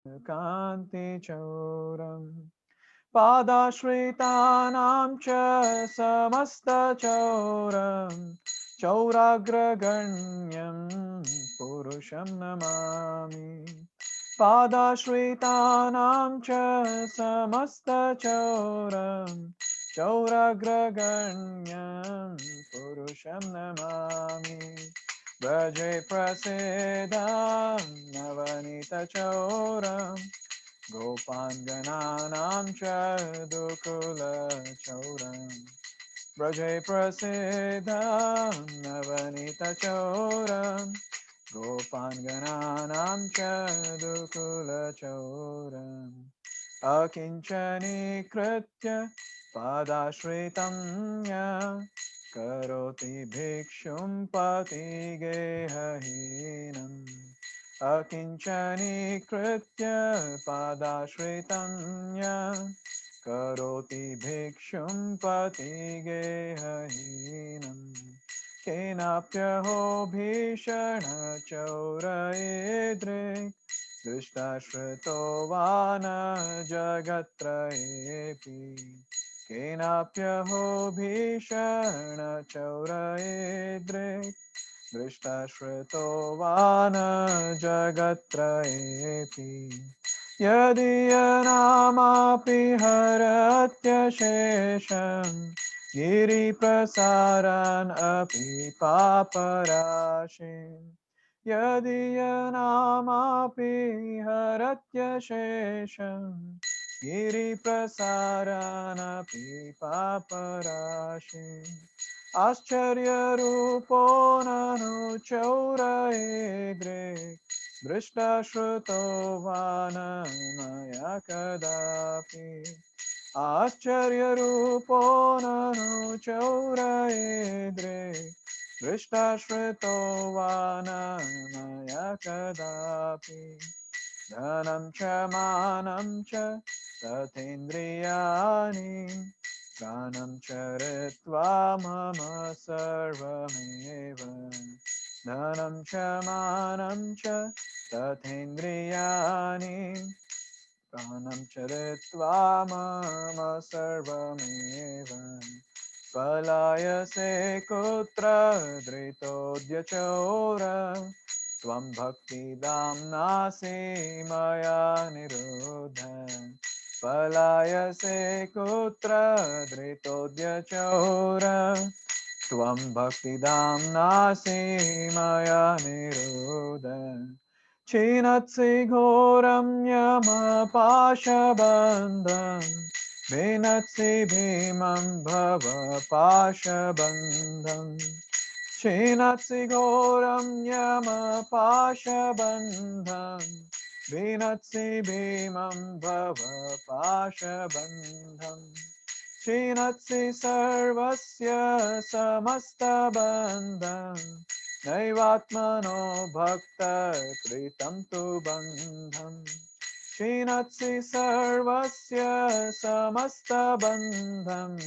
कान्तिचौरम् पादाश्रितानां च समस्तचौरम् चौराग्रगण्यं पुरुषं नमामि पादाश्रितानां च समस्तचौरम् चौराग्रगण्यं पुरुषं नमामि व्रजे प्रसेदां नवनीतचौरम् गोपाङ्गनानां च दुकुलचौरम् व्रजे प्रसिद्धं नवनीतचौरम् गोपाङ्गनानां च दुकुलचौरम् अकिञ्चनीकृत्य पादाश्रितं य करोति भिक्षुं पतिगेहहीनम् अकिञ्चनीकृत्य पादाश्रितं य करोति भिक्षुं पतिगेहहीनम् केनाप्यहो भीषणचौरयेद्रिक् दृष्टाश्रितो वा न जगत्त्रयेऽपि केनाप्यहो भीषणचौरयेद्रिक् दृष्टाश्रितो वा न जगत्त्रयेऽपि यदीयनामापि हरत्यशेषम् गिरिप्रसारान् अपि पापराशिम् यदीयनामापि हरत्यशेषम् गिरिप्रसारानपि पापराशिम् आश्चर्यरूपो ननु चौरयेद्रे दृष्टश्रुतो वा न मया कदापि आश्चर्यरूपो ननु चौरयेद्रे दृष्टश्रुतो वा न मया कदापि धनं च मानं च तथेन्द्रियाणि प्राणं च ऋत्वा मम सर्वमेव धनं च मानं च तथेन्द्रियाणि प्राणं च ऋत्वा मम सर्वमेव पलायसे कुत्र धृतोऽद्यचोर त्वं भक्तिदाम्नासि मया निरुद्ध पलायसे कुत्र धृतोऽद्यचोर त्वं भक्तिदाम्नासि मया निरुद्ध छिनत्सि घोरं यमपाशबन्धम् भिनत्सि भीमं भवपाशबन्धम् छिनत्सि घोरं यमपाशबन्धम् भिनत्सि भीमं भवपाशबन्धम् छिनत्सि सर्वस्य समस्तबन्धम् नैवात्मनो भक्तकृतं तु बन्धम् छिनत्सि सर्वस्य समस्तबन्धम्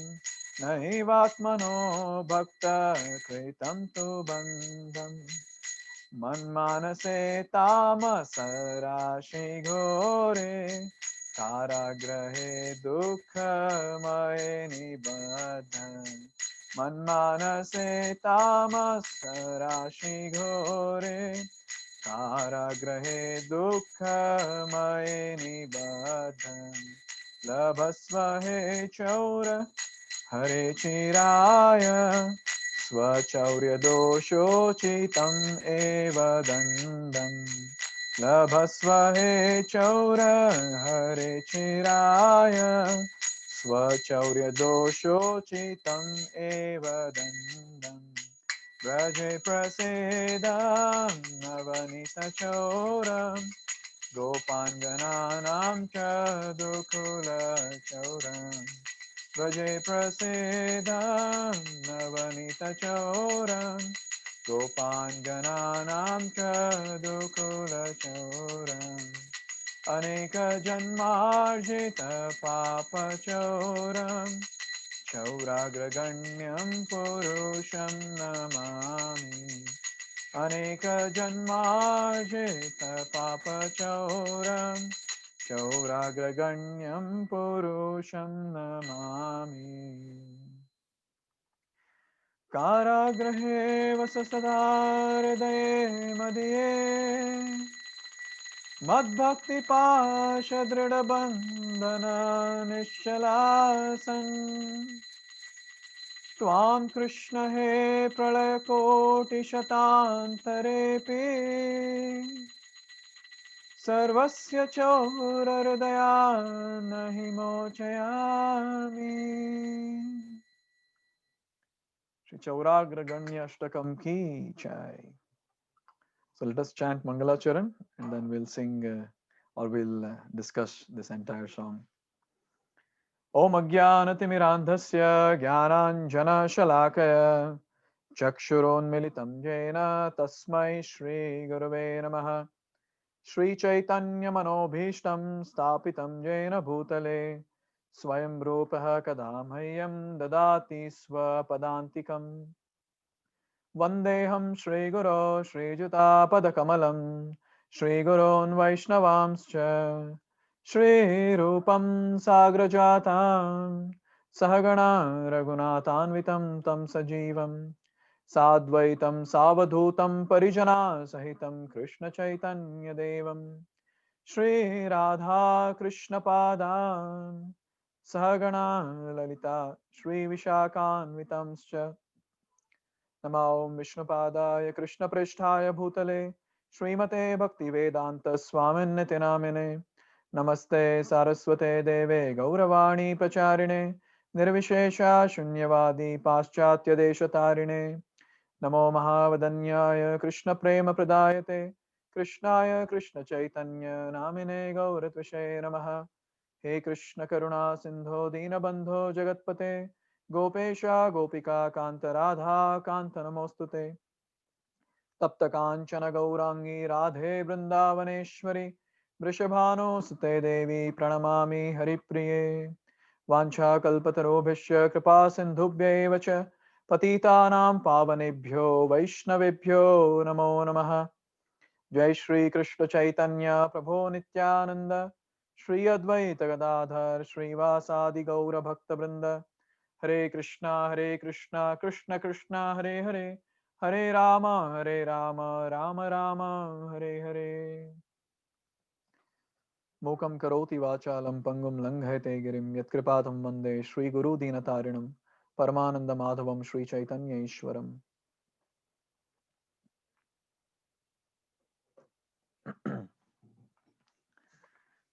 नैवात्मनो भक्तकृतं तु बन्धम् मन्मानसे तामसराशि घोरे काराग्रहे दुःखमये निबध्य मन्मानसे तामसराशि घोरे काराग्रहे दुःखमये निबध्य लभस्व हे चौर हरे चिराय स्वचौर्यदोषोचितम् एव दण्डम् लभस्व हे चौर हरे चिराय स्वचौर्यदोषोचितम् एव दण्डम् व्रजे प्रसीदं नवनीतचौरम् गोपाङ्गनानां च दुकुलचौरम् व्रजे प्रसीदं नवनीतचौरम् गोपाङ्गनानां च दुकुलचौरम् अनेकजन्मार्जितपापचौरम् चौराग्रगण्यं पुरुषं नमामि अनेक जन्मार्जित पापचौरं चौराग्रगण्यं पुरुषं नमामि कारागृहे वससदा हृदये मदीये मद्भक्तिपाशदृढबन्धन निश्चलासन् त्वां कृष्ण हे प्रलयकोटिशतान्तरेऽपि सर्वस्य चौरहृदया न हि मोचयामि Shri Chauragraganya Ashtakam ki jai. So let us chant Mangalacharan and then we'll sing or we'll discuss this entire song. Om Ajnanatimirandhasya Jnananjana Chakshuronmilitam Jena Tasmai Shri Gurave Namaha Shri Chaitanya Manobhishtam Stapitam Jena Bhutale Swayam Rupaha Kadamhayyam Dadati Swapadantikam Vandeham Shri Guru Shri Juta Padakamalam Shri Gurun Vaishnavamscha Shri Rupam Sagrajatam Sahagana Raghunathanvitam Tam Sajivam Sadvaitam Savadhutam Parijana Sahitam Krishna Chaitanya Devam Shri Radha Krishna Padam Sahagana Lalita Shri Vishakhanvitamscha Namo Vishnupadaya Krishna Pristhaya Bhutale Srimate Bhaktivedanta Swaminiti Namine Namaste Saraswate Deve Gauravani Pracharine Nirvishesha Shunyavadi Paschatya Deshatarine Namo Mahavadanyaya Krishna Prema Pradayate Krishnaya Krishna Chaitanya Namine Gauratvishe Namaha He Krishna Karuna Sindho Dinabandho Jagatpate Gopesha Gopika Kanta Radha Kanta Namostute Tapta Kanchana Gaurangi Radhe Vrindavaneshwari Vrishabhano Sute Devi Pranamami Haripriye Vancha Kalpatarobhishya Kripa Sindhubhya Vacha Patitanam Pavanebhyo Vaishnavebhyo Namo Namaha Jai Shri Krishna Chaitanya Prabhu Nityananda Shri Advaita Gadadhar Shri Vasadi Gaura Bhakta Vrinda Hare Krishna Krishna Krishna Hare Hare Hare Rama Rama Rama Hare Hare Mukam karoti vachalam pangum langhayate girim yatkripatam vande Shri Guru Dinatarinam Paramananda Madhavam Shri Chaitanya Ishwaram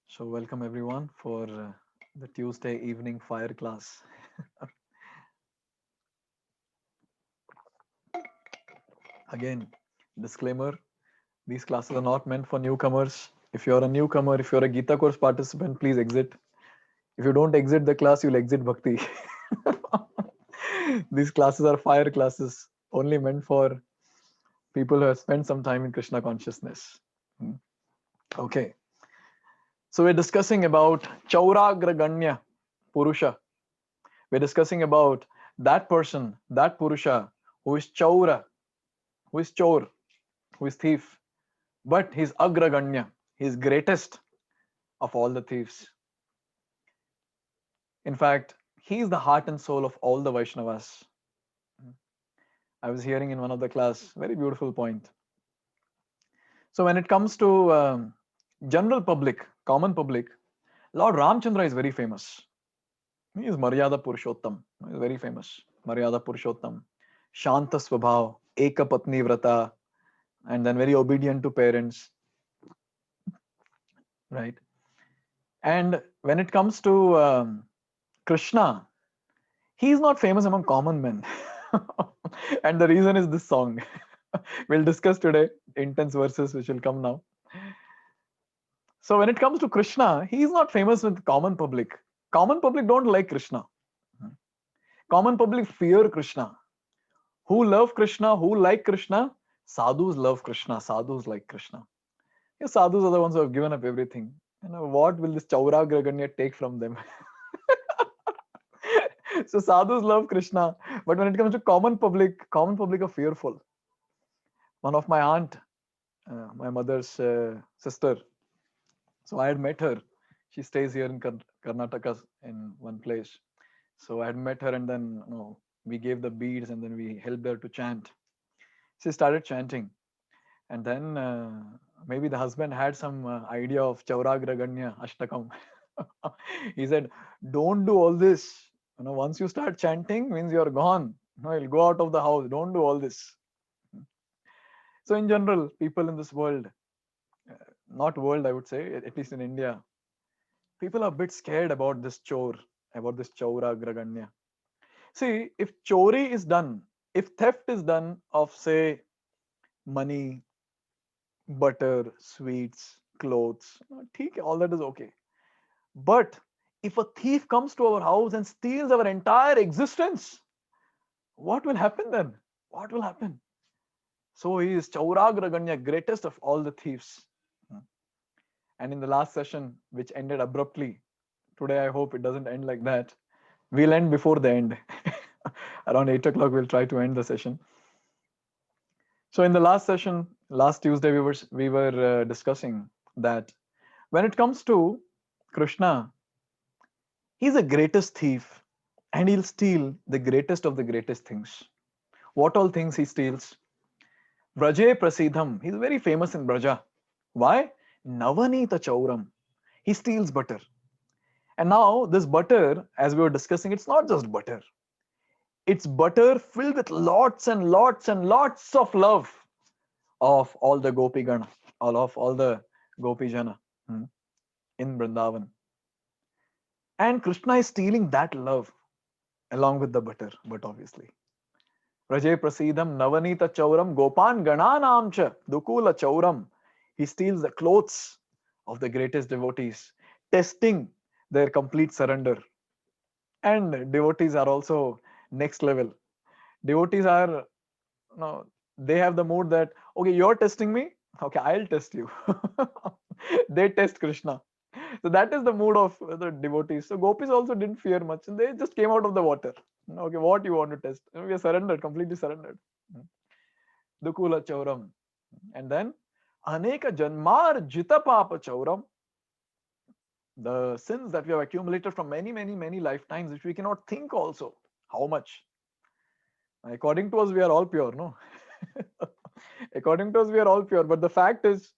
So welcome everyone for the Tuesday evening fire class. Again, disclaimer, these classes are not meant for newcomers. If you're a newcomer, if you're a Gita course participant, please exit. If you don't exit the class, you'll exit Bhakti. These classes are fire classes, only meant for people who have spent some time in Krishna consciousness. Okay. So we're discussing about Chauragraganya Purusha. We're discussing about that person, that Purusha, who is Chaura, who is Chor, who is thief, but he's Agraganya, he's greatest of all the thieves. In fact, he is the heart and soul of all the Vaishnavas. I was hearing in one of the class, very beautiful point. So when it comes to general public, common public, Lord Ramchandra is very famous. He is Maryada Purushottam. He is very famous. Maryada Purushottam. Shanta Swabhav, Eka Patni Vrata, and then very obedient to parents. Right? And when it comes to Krishna, he is not famous among common men. And the reason is this song. We'll discuss today, intense verses which will come now. So when it comes to Krishna, he is not famous with common public. Common public don't like Krishna. Common public fear Krishna. Who love Krishna, who like Krishna? Sadhus love Krishna, sadhus like Krishna. Yeah, sadhus are the ones who have given up everything. What will this Chauragraganya take from them? So sadhus love Krishna, but when it comes to common public are fearful. One of my aunt, my mother's sister. So I had met her. She stays here in Karnataka in one place. So I had met her, and then we gave the beads, and then we helped her to chant. She started chanting, and then maybe the husband had some idea of Chauragraganya Ashtakam. He said, "Don't do all this. Once you start chanting, means you're gone. You'll go out of the house. Don't do all this." So in general, people in this world, not world, I would say, at least in India, people are a bit scared about this chore, about this Chauragraganya. See, if chori is done, if theft is done of, say, money, butter, sweets, clothes, all that is okay. But if a thief comes to our house and steals our entire existence, what will happen then? What will happen? So he is Chauragraganya, greatest of all the thieves. And in the last session, which ended abruptly, today I hope it doesn't end like that. We'll end before the end. Around 8 o'clock, we'll try to end the session. So in the last session, last Tuesday, we were discussing that when it comes to Krishna, he's the greatest thief, and he'll steal the greatest of the greatest things. What all things he steals? Braje Prasidham. He's very famous in Braja. Why? Navanita Chauram. He steals butter. And now this butter, as we were discussing, it's not just butter. It's butter filled with lots and lots and lots of love of all the Gopi Gana, all the Gopi Jana in Vrindavan. And Krishna is stealing that love along with the butter, but obviously. Raje Prasidham Navanita Chauram Gopan Gananam Cha Dukula Chauram. He steals the clothes of the greatest devotees, testing their complete surrender. And devotees are also next level. Devotees are, they have the mood that, okay, you're testing me, okay, I'll test you. They test Krishna. So that is the mood of the devotees. So gopis also didn't fear much, and they just came out of the water. Okay, what you want to test? We are surrendered, completely surrendered. Dukula Chauram. And then Aneka Janmar Jita Papa Chauram. The sins that we have accumulated from many, many, many lifetimes, which we cannot think also. How much? According to us, we are all pure, no? According to us, we are all pure. But the fact is,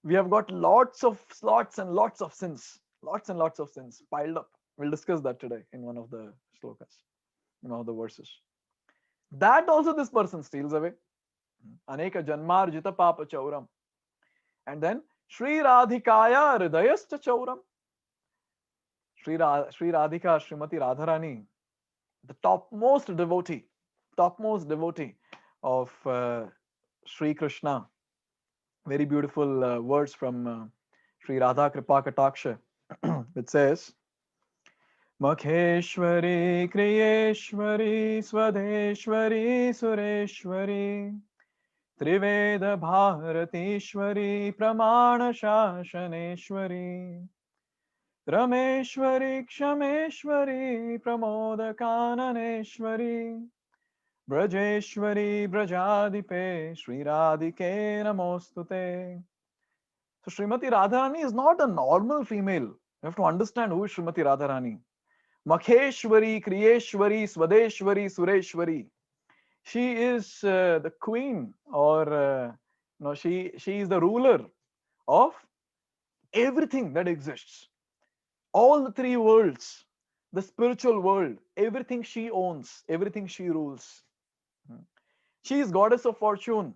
we have got lots and lots of sins, lots and lots of sins piled up. We'll discuss that today in one of the shlokas, in one of the verses. That also this person steals away. Aneka Janmar Jita Papa Chauram. And then Sri Radhikaya Hridayascha Chauram. Sri Radhika, Srimati Radharani, the topmost devotee of Sri Krishna. Very beautiful words from Sri Radha Kripa Kataksha, which says, Makheshwari, Kriyeshwari, Swadeshwari, Sureshwari, Triveda Bharatishwari, Pramana Shashaneshwari, Rameshwari, Kshameshwari, Pramoda Kananeshwari, Brajeshwari, Brajadipe, Sri Radhike Namostute. So Srimati Radharani is not a normal female. You have to understand who is Srimati Radharani. Makheshwari, Kriyeshwari, Swadeshwari, Sureshwari. She is the queen, or she is the ruler of everything that exists. All the three worlds, the spiritual world, everything she owns, everything she rules. She is goddess of fortune.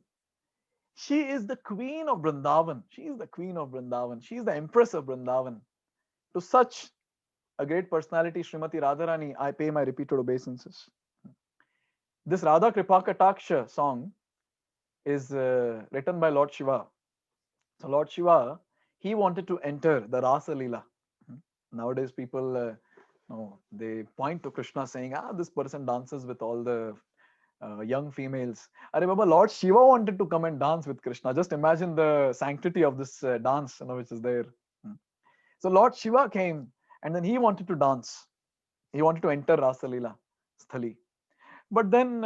She is the queen of Vrindavan. She is the queen of Vrindavan. She is the empress of Vrindavan. To such a great personality, Srimati Radharani, I pay my repeated obeisances. This Radha Kripakataksha song is written by Lord Shiva. So Lord Shiva, he wanted to enter the Rasa Leela. Nowadays, people they point to Krishna saying, this person dances with all the young females. I remember Lord Shiva wanted to come and dance with Krishna. Just imagine the sanctity of this dance, which is there. So Lord Shiva came, and then he wanted to dance. He wanted to enter Rasa Leela Sthali. But then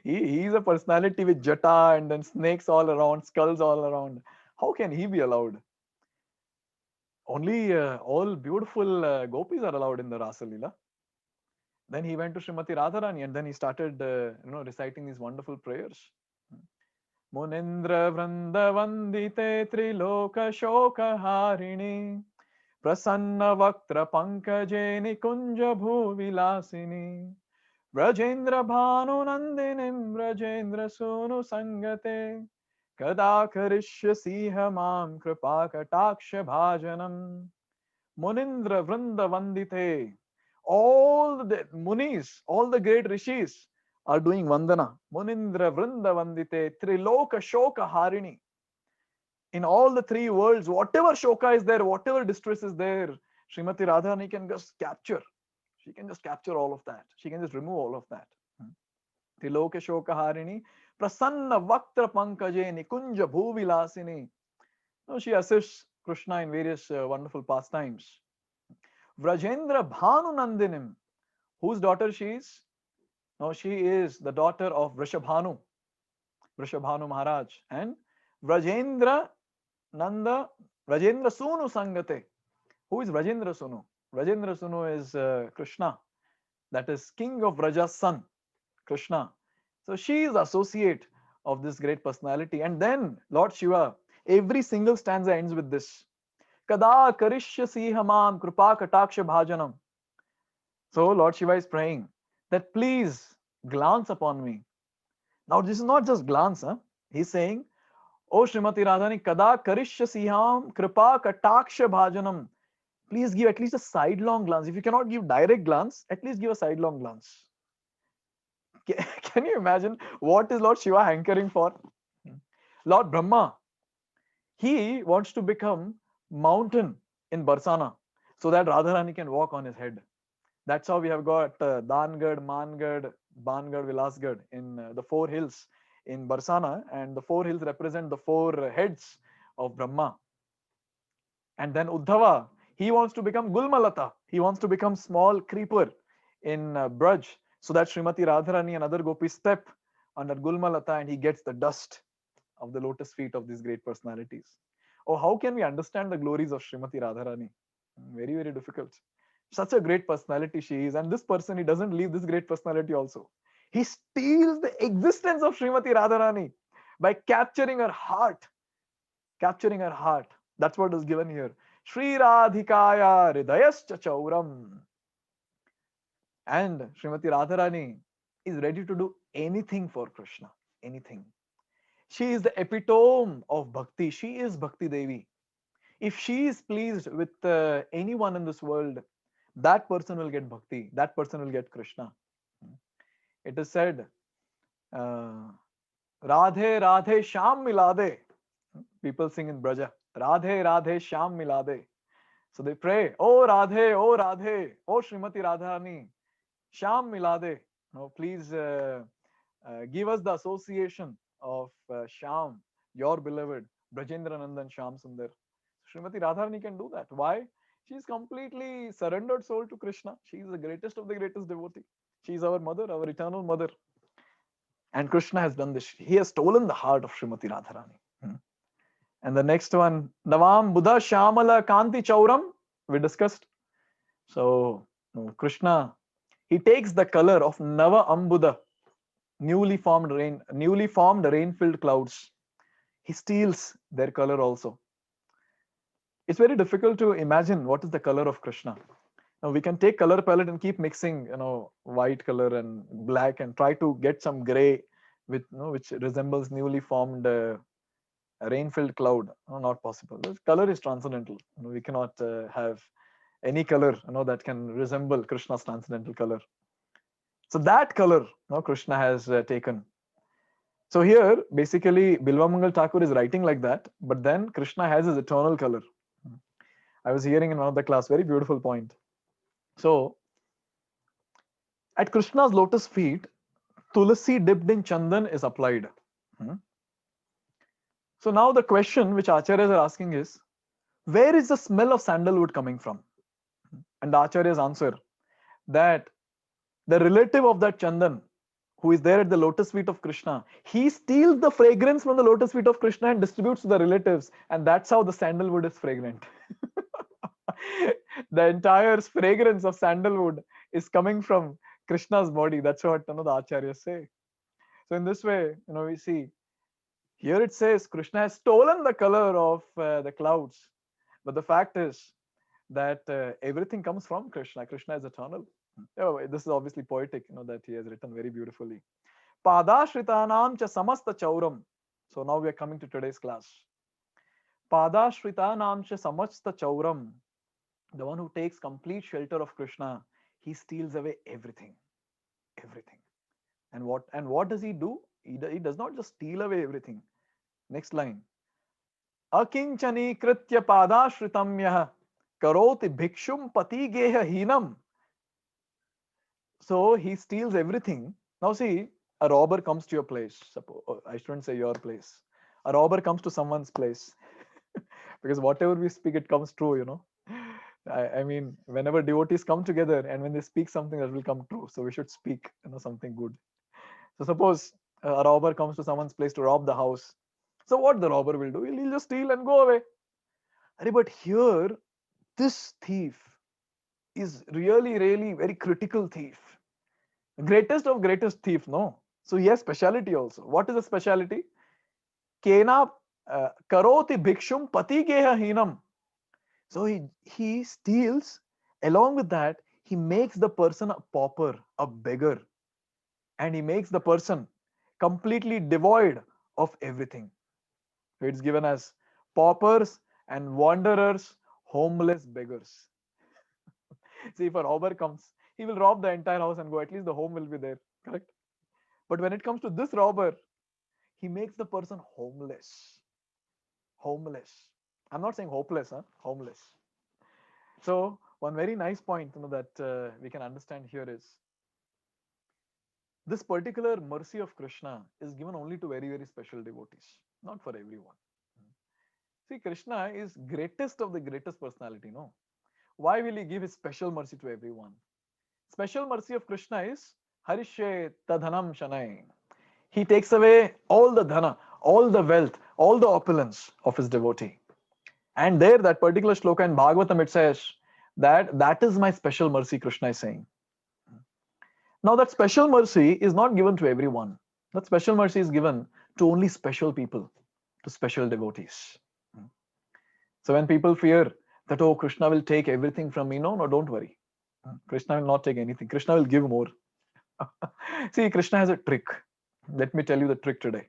He's a personality with jata and then snakes all around, skulls all around. How can he be allowed? Only all beautiful gopis are allowed in the Rasa Leela. Then he went to Srimati Radharani and then he started, reciting these wonderful prayers. Munindra Vranda Vandite Triloka Shoka Harini Prasanna Vaktra Pankaje Nikunja Bhuvilasini Vrajendra Bhanu Nandinim Vrajendra Sunu Sangate Kada Karishyasi Mam Kripa Kataksha Bhajanam Munindra Vrinda Vandite. All the munis, all the great rishis are doing vandana. Munindra Vrinda Vandite Triloka Shoka Harini. In all the three worlds, whatever shoka is there, whatever distress is there, Srimati Radharani can just capture. She can just capture all of that. She can just remove all of that. Triloka Shoka Harini, Prasanna Vaktra Pankaje Nikunja Bhuvilasini. She assists Krishna in various wonderful pastimes. Vrajendra Bhanu Nandinim, whose daughter she is? No, she is the daughter of Vrishabhanu Maharaj. And Vrajendra Nanda, Vrajendra Sunu Sangate. Who is Vrajendra Sunu? Vrajendra Sunu is Krishna. That is king of Vraja's son, Krishna. So she is associate of this great personality. And then Lord Shiva, every single stanza ends with this. Kada karishyasi hamam kripa kataksha bhajanam. So Lord Shiva is praying that please glance upon me. Now this is not just glance. He's saying, O Srimati Radhani, kada karishyasi ham kripa kataksha bhajanam. Please give at least a sidelong glance. If you cannot give direct glance, at least give a sidelong glance. Can you imagine what is Lord Shiva hankering for? Lord Brahma, he wants to become mountain in Barsana so that Radharani can walk on his head. That's how we have got Dangad, Mangad, Bangad, Vilasgad in the four hills in Barsana, and the four hills represent the four heads of Brahma. And then Uddhava, he wants to become Gulmalata. He wants to become small creeper in Braj so that Srimati Radharani and other gopis step under Gulmalata and he gets the dust of the lotus feet of these great personalities. Oh, how can we understand the glories of Srimati Radharani? Very, very difficult. Such a great personality she is. And this person, he doesn't leave this great personality also. He steals the existence of Srimati Radharani by capturing her heart. Capturing her heart. That's what is given here. Sri Radhikaya Hridayascha Chauram. And Srimati Radharani is ready to do anything for Krishna. Anything. She is the epitome of bhakti. She is Bhakti Devi. If she is pleased with anyone in this world, that person will get bhakti. That person will get Krishna. It is said, Radhe Radhe Sham Milade. People sing in Braja. Radhe Radhe Sham Milade. So they pray, Oh Radhe, Oh Radhe, Oh Srimati Radharani, Sham Milade. Now please give us the association of Sham, your beloved, Brajendra Nandan Sham Sundar. Srimati Radharani can do that. Why? She is completely surrendered soul to Krishna. She is the greatest of the greatest devotee. She is our mother, our eternal mother. And Krishna has done this. He has stolen the heart of Srimati Radharani. And the next one, Navam Buddha Shamala Kanti Chauram, we discussed. So Krishna, he takes the color of Nava Ambuddha, newly formed rain-filled clouds. He steals their color also. It's very difficult to imagine what is the color of Krishna. Now we can take color palette and keep mixing, white color and black and try to get some gray with, which resembles newly formed rain-filled cloud. No, not possible. This color is transcendental. We cannot have any color, that can resemble Krishna's transcendental color. So that color, Krishna has taken. So here, basically, Bilvamangal Thakur is writing like that, but then Krishna has his eternal color. I was hearing in one of the class, very beautiful point. So, at Krishna's lotus feet, Tulasi dipped in Chandan is applied. So now the question which Acharyas are asking is, where is the smell of sandalwood coming from? And the Acharyas answer that the relative of that Chandan who is there at the lotus feet of Krishna, he steals the fragrance from the lotus feet of Krishna and distributes to the relatives, and that's how the sandalwood is fragrant. The entire fragrance of sandalwood is coming from Krishna's body. That's what the acharyas say. So in this way, we see here it says Krishna has stolen the color of the clouds, but the fact is that everything comes from Krishna. Krishna is eternal. This is obviously poetic, that he has written very beautifully. Padashritanam cha samasta chauram. So now we are coming to today's class. Padashritanam cha samasta chauram. The one who takes complete shelter of Krishna, he steals away everything. Everything. And what does he do? He does not just steal away everything. Next line. Akinchani kritya padashritam yah karoti bhikshum pati geha hinam. So he steals everything. Now see, a robber comes to your place. Suppose, I shouldn't say your place. A robber comes to someone's place. Because whatever we speak, it comes true, I mean, whenever devotees come together and when they speak something, that will come true. So we should speak, something good. So suppose a robber comes to someone's place to rob the house. So what the robber will do? He'll just steal and go away. But here, this thief is really, really very critical thief. Greatest of greatest thief, no? So he has speciality also. What is the speciality? Kena karoti bhikshum pati geha hinam. So he steals. Along with that, he makes the person a pauper, a beggar, and he makes the person completely devoid of everything. So it's given as paupers and wanderers, homeless beggars. See, if a robber comes, he will rob the entire house and go. At least the home will be there, correct? But when it comes to this robber, he makes the person homeless. Homeless. I'm not saying hopeless, homeless. So one very nice point that we can understand here is this particular mercy of Krishna is given only to very, very special devotees, not for everyone. See, Krishna is greatest of the greatest personality, no? Why will he give his special mercy to everyone? Special mercy of Krishna is Harishe Tadhanam Shanai. He takes away all the dhana, all the wealth, all the opulence of his devotee. And there, that particular shloka in Bhagavatam, it says that is my special mercy, Krishna is saying. Now, that special mercy is not given to everyone. That special mercy is given to only special people, to special devotees. So when people fear that, oh, Krishna will take everything from me, no, don't worry. Krishna will not take anything. Krishna will give more. See, Krishna has a trick. Let me tell you the trick today.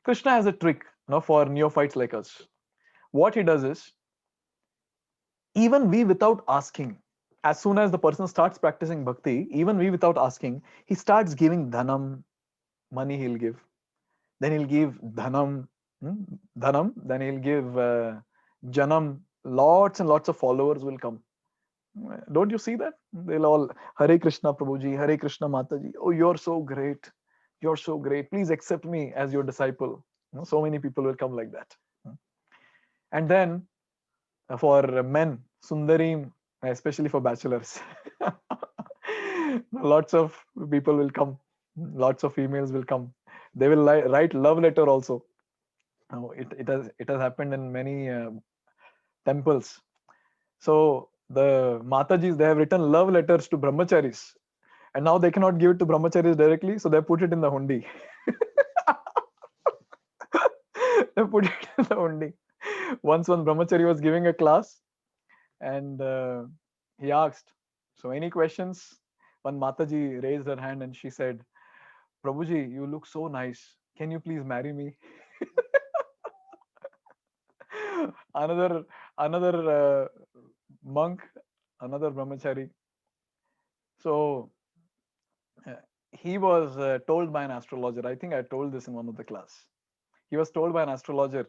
Krishna has a trick for neophytes like us. What he does is, even we without asking, as soon as the person starts practicing bhakti, even we without asking, he starts giving dhanam, money he'll give. Then he'll give dhanam, then he'll give janam, lots and lots of followers will come. Don't you see that? They'll all, Hare Krishna Prabhuji, Hare Krishna Mataji. Oh, you're so great. You're so great. Please accept me as your disciple. So many people will come like that. And then for men, Sundarim, especially for bachelors, lots of people will come. Lots of females will come. They will write love letter also. It has happened in many temples. So the Matajis, they have written love letters to brahmacharis, and now they cannot give it to brahmacharis directly, so they put it in the hundi. They put it in the hundi. Once one brahmachari was giving a class, and he asked, so any questions? One Mataji raised her hand and she said, Prabhuji, you look so nice. Can you please marry me? Another monk, another brahmachari. So he was told by an astrologer. I think I told this in one of the class. He was told by an astrologer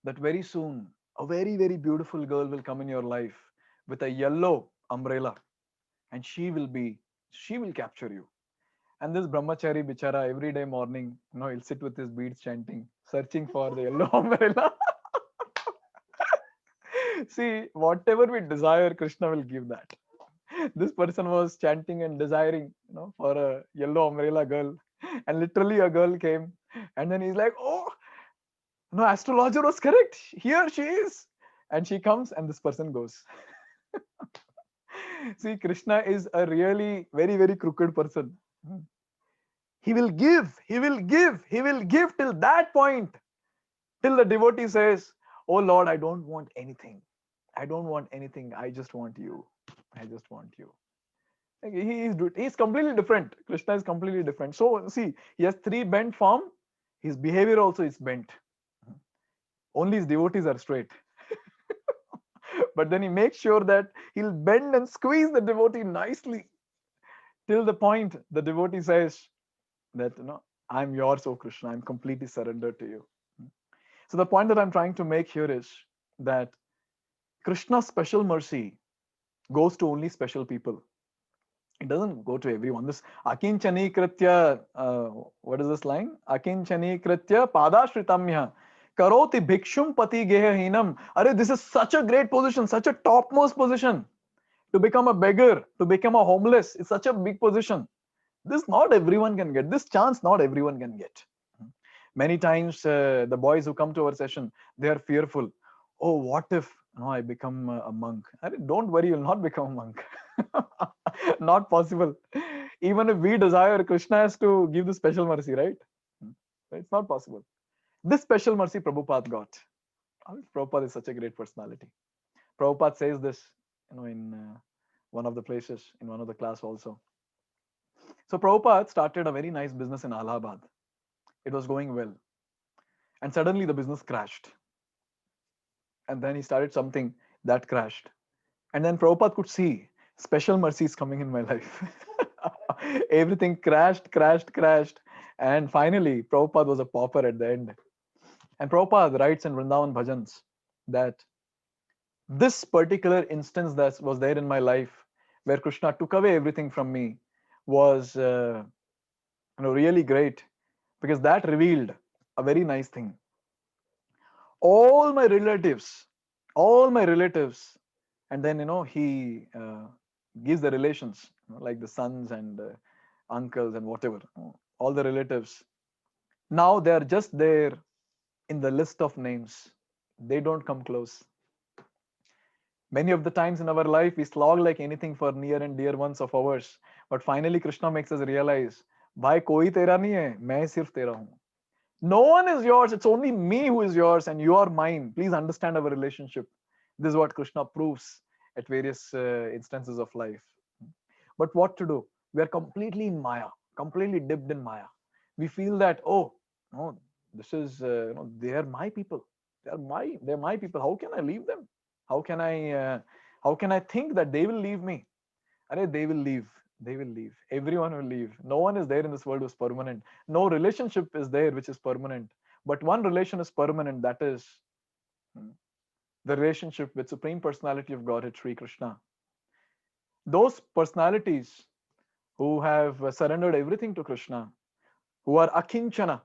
that very soon a very, very beautiful girl will come in your life with a yellow umbrella, and she will capture you. And this brahmachari bichara, every day morning, he'll sit with his beads chanting, searching for the yellow umbrella. See, whatever we desire, Krishna will give that. This person was chanting and desiring, for a yellow umbrella girl. And literally a girl came, and then he's like, oh no, astrologer was correct, here she is. And she comes and this person goes. See, Krishna is a really very, very crooked person. He will give, he will give, he will give till that point, till the devotee says, oh Lord, I don't want anything. I don't want anything. I just want you. I just want you. Like, he's completely different. Krishna is completely different. So see, he has three bent form. His behavior also is bent. Only his devotees are straight. But then he makes sure that he'll bend and squeeze the devotee nicely till the point the devotee says that, I'm yours, O Krishna. I'm completely surrendered to you. So the point that I'm trying to make here is that Krishna's special mercy goes to only special people. It doesn't go to everyone. This Akinchani Kritya, what is this line? Akinchani Kritya Padashritamya Karoti Bhikshum Pati Gehahinam. Are, this is such a great position, such a topmost position. To become a beggar, to become a homeless, it's such a big position. This not everyone can get. This chance not everyone can get. Many times the boys who come to our session, they are fearful. Oh, what if I become a monk? Don't worry, you'll not become a monk. Not possible. Even if we desire, Krishna has to give the special mercy, right? It's not possible. This special mercy Prabhupada got. Prabhupada is such a great personality. Prabhupada says this, in one of the places, in one of the class also. So Prabhupada started a very nice business in Allahabad. It was going well. And suddenly the business crashed. And then he started something that crashed. And then Prabhupada could see special mercies coming in my life. Everything crashed. And finally, Prabhupada was a pauper at the end. And Prabhupada writes in Vrindavan Bhajans that this particular instance that was there in my life, where Krishna took away everything from me, was really great, because that revealed a very nice thing. All my relatives, and then he gives the relations, like the sons and uncles and whatever, all the relatives. Now they are just there in the list of names. They don't come close. Many of the times in our life, we slog like anything for near and dear ones of ours. But finally, Krishna makes us realize, Bhai, koi tera nahi hai, main sirf tera hu. No one is yours. It's only me who is yours and you are mine. Please understand our relationship. This is what Krishna proves at various instances of life. But what to do? We are completely in Maya, completely dipped in Maya. We feel that, oh, no, this is, they are my people. They're my people. How can I leave them? How can I think that they will leave me? They will leave. They will leave. Everyone will leave. No one is there in this world who's permanent. No relationship is there which is permanent. But one relation is permanent. That is the relationship with Supreme Personality of Godhead, Sri Krishna. Those personalities who have surrendered everything to Krishna, who are akinchana,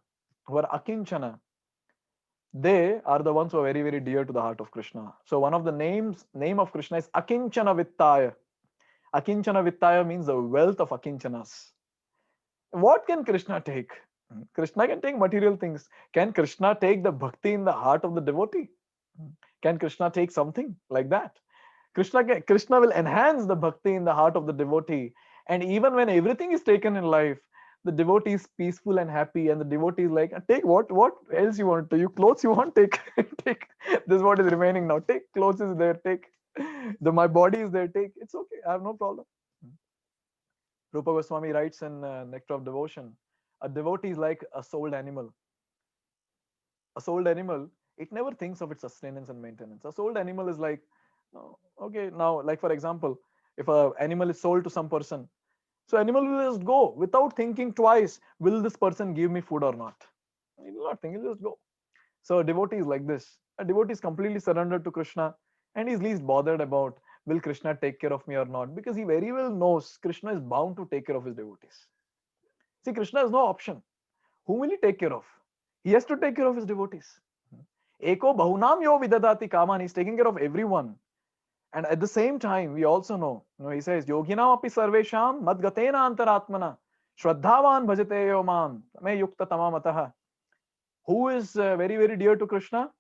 they are the ones who are very, very dear to the heart of Krishna. So one of the name of Krishna is Akinchana Vittaya. Akinchana Vittaya means the wealth of Akinchanas. What can Krishna take? Krishna can take material things. Can Krishna take the bhakti in the heart of the devotee? Can Krishna take something like that? Krishna will enhance the bhakti in the heart of the devotee. And even when everything is taken in life, the devotee is peaceful and happy, and the devotee is like, take what else you want to, you clothes you want, take take this is what is remaining now, take clothes is there, take my body is there, take, it's okay, I have no problem. Rupa Goswami writes in Nectar of Devotion, a devotee is like a sold animal. A sold animal, it never thinks of its sustenance and maintenance. A sold animal is like, okay, now, like for example, if an animal is sold to some person, so animal will just go without thinking twice, will this person give me food or not? He will not think, he'll just go. So a devotee is like this. A devotee is completely surrendered to Krishna, and he's least bothered about will Krishna take care of me or not, because he very well knows Krishna is bound to take care of his devotees. See, Krishna has no option. Whom will he take care of? He has to take care of his devotees. Eko bahunam yo vidadati kaman. He's taking care of everyone. And at the same time, we also know, he says, Yoginam api sarvesham madgatena antaratmana. Shraddhavan bhajate yo mam, me yukta tamamataha. Who is very, very dear to Krishna?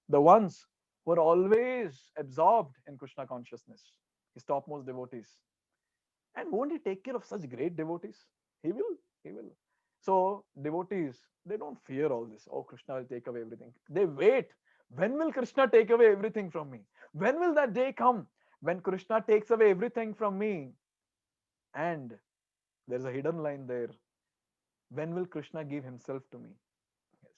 The ones who are always absorbed in Krishna consciousness, his topmost devotees. And won't he take care of such great devotees? He will. He will. So, devotees, they don't fear all this. Oh, Krishna will take away everything. They wait. When will Krishna take away everything from me? When will that day come when Krishna takes away everything from me? And there's a hidden line there. When will Krishna give himself to me? Yes.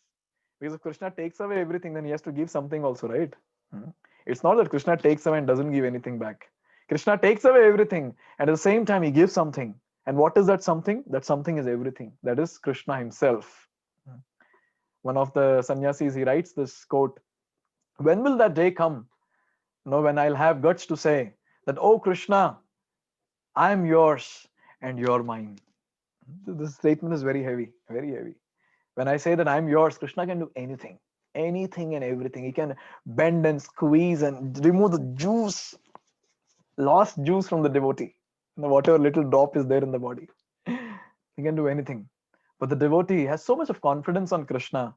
Because if Krishna takes away everything, then he has to give something also, right? Hmm. It's not that Krishna takes away and doesn't give anything back. Krishna takes away everything, and at the same time, he gives something. And what is that something? That something is everything. That is Krishna himself. Hmm. One of the sannyasis, he writes this quote: when will that day come? When I'll have guts to say that, oh Krishna, I am yours and you're mine. This statement is very heavy, very heavy. When I say that I'm yours, Krishna can do anything, anything and everything. He can bend and squeeze and remove the juice, lost juice from the devotee. Whatever little drop is there in the body. He can do anything. But the devotee has so much of confidence on Krishna.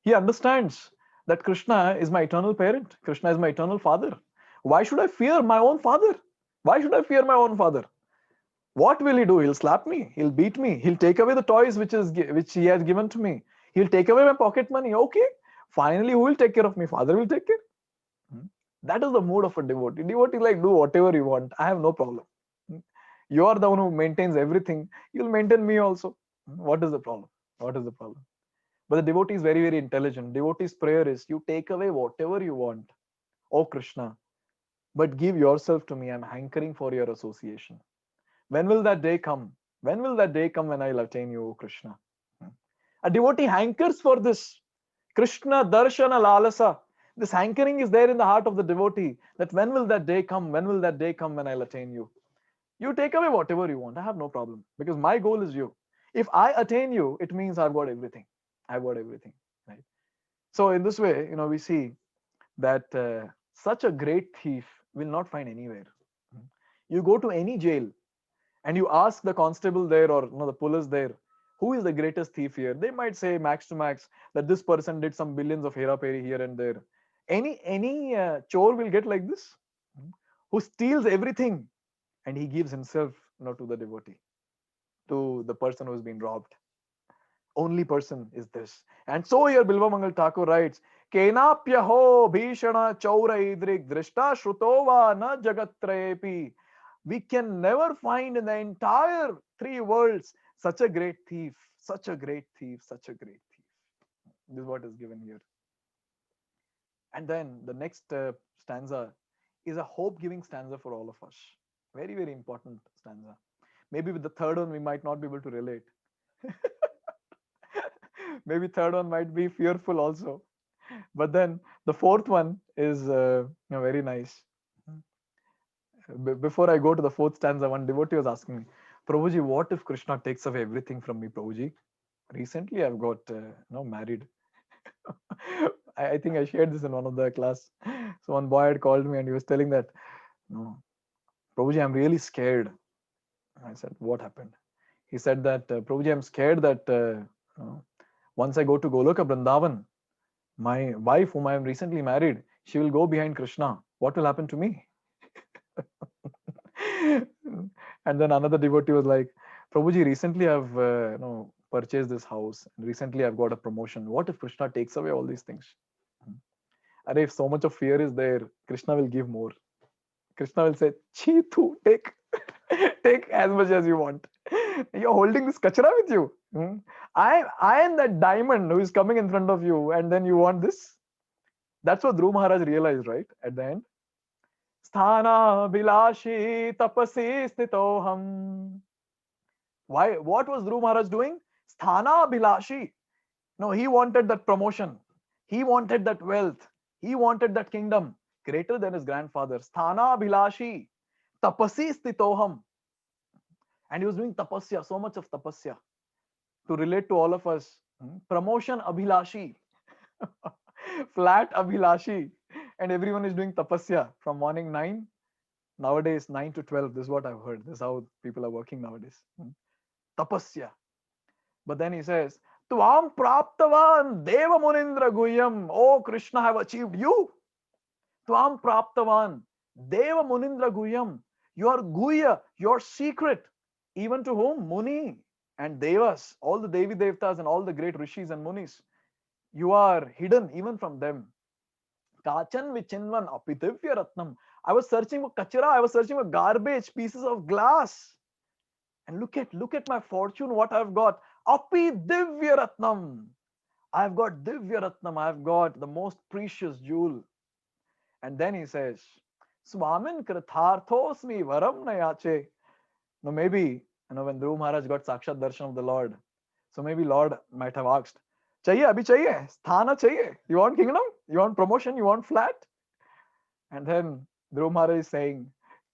He understands that Krishna is my eternal parent. Krishna is my eternal father. Why should I fear my own father? Why should I fear my own father? What will he do? He'll slap me. He'll beat me. He'll take away the toys which he has given to me. He'll take away my pocket money. Okay. Finally, who will take care of me? Father will take care. Hmm. That is the mood of a devotee. Devotee like, do whatever you want. I have no problem. Hmm. You are the one who maintains everything. You'll maintain me also. Hmm. What is the problem? What is the problem? But the devotee is very, very intelligent. Devotee's prayer is, you take away whatever you want, oh Krishna, but give yourself to me. I'm hankering for your association. When will that day come? When will that day come when I'll attain you, O Krishna? Hmm. A devotee hankers for this. Krishna Darshana Lalasa. This hankering is there in the heart of the devotee, that when will that day come? When will that day come when I'll attain you? You take away whatever you want. I have no problem, because my goal is you. If I attain you, it means I've got everything. I've got everything. Right? So in this way, we see that such a great thief will not find anywhere. Hmm. You go to any jail and you ask the constable there, or the police there, who is the greatest thief here, they might say max to max that this person did some billions of hera peri here and there. Any chore will get like this, who steals everything and he gives himself to the devotee, to the person who's been robbed. Only person is this. And so here Bilva Mangal Thakur writes, Kenapya ho bhishana chaura idrik drishta shrutova na jagatrepi. We can never find in the entire three worlds such a great thief, such a great thief, such a great thief. This is what is given here. And then the next stanza is a hope giving stanza for all of us. Very, very important stanza. Maybe with the third one, we might not be able to relate. Maybe third one might be fearful also. But then the fourth one is very nice. Before I go to the fourth stanza, one devotee was asking me, Prabhuji, what if Krishna takes away everything from me, Prabhuji? Recently, I've got married. I think I shared this in one of the class. So one boy had called me and he was telling that, no, Prabhuji, I'm really scared. I said, what happened? He said that, Prabhuji, I'm scared that once I go to Goloka Vrindavan, my wife, whom I am recently married, she will go behind Krishna. What will happen to me? And then another devotee was like, Prabhuji, recently I've purchased this house. And recently I've got a promotion. What if Krishna takes away all these things? And if so much of fear is there, Krishna will give more. Krishna will say, Chi tu, take. Take as much as you want. You're holding this kachara with you. I am that diamond who is coming in front of you, and then you want this. That's what Dhruv Maharaj realized, right? At the end. Sthana bilashi tapasi stitoham. Why? What was Dhruv Maharaj doing? Sthana bilashi. No, he wanted that promotion. He wanted that wealth. He wanted that kingdom greater than his grandfather. Sthana bilashi tapasi stitoham. And he was doing tapasya, so much of tapasya. To relate to all of us, promotion abhilashi, flat abhilashi, and everyone is doing tapasya from morning 9, nowadays 9 to 12. This is what I've heard. This is how people are working nowadays. tapasya. But then he says, Tvam praptavan deva munindra guhyam. Oh Krishna, I have achieved you. Tvam praptavan deva munindra guhyam. Your guhya, your secret. Even to whom? Muni and devas, all the Devi Devtas and all the great rishis and munis. You are hidden even from them. Kachan vichinvan apidivya ratnam. I was searching for kachara, I was searching for garbage, pieces of glass. And look at my fortune, what I've got. Api divya ratnam. I've got divya ratnam, I've got the most precious jewel. And then he says, Swamin kritharthosmi varam nayache. Now maybe, when Dhruv Maharaj got Sakshat Darshan of the Lord, so maybe Lord might have asked, Chahiye, abhi chahiye, sthana chahiye. You want kingdom? You want promotion? You want flat? And then Dhruv Maharaj is saying,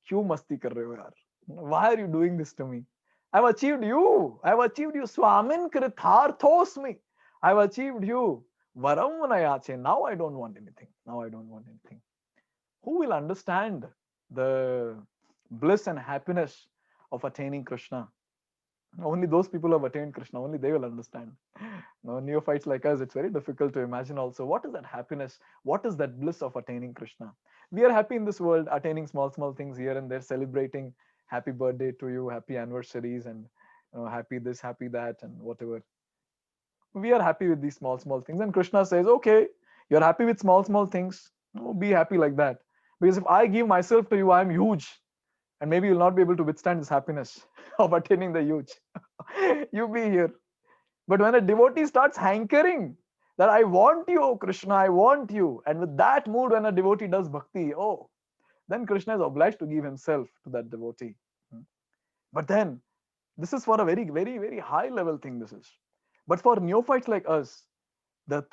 Kyun masti kar rahe ho yaar? Why are you doing this to me? I've achieved you. I've achieved you. Swamin kritharthosmi. I've achieved you. Varam nayache. Now I don't want anything. Now I don't want anything. Who will understand the bliss and happiness of attaining Krishna? Only those people who have attained Krishna, only they will understand. Neophytes like us, it's very difficult to imagine also what is that happiness, what is that bliss of attaining Krishna. We are happy in this world, attaining small things here and there, celebrating happy birthday to you, happy anniversaries, and happy this, happy that, and whatever. We are happy with these small things, and Krishna says, okay, you're happy with small things, be happy like that. Because if I give myself to you, I'm huge, and maybe you'll not be able to withstand this happiness of attaining the huge. You be here. But when a devotee starts hankering that I want you, oh Krishna, I want you, and with that mood, when a devotee does bhakti, then Krishna is obliged to give himself to that devotee. But then, this is for a very, very, very high level thing, this is. But for neophytes like us, the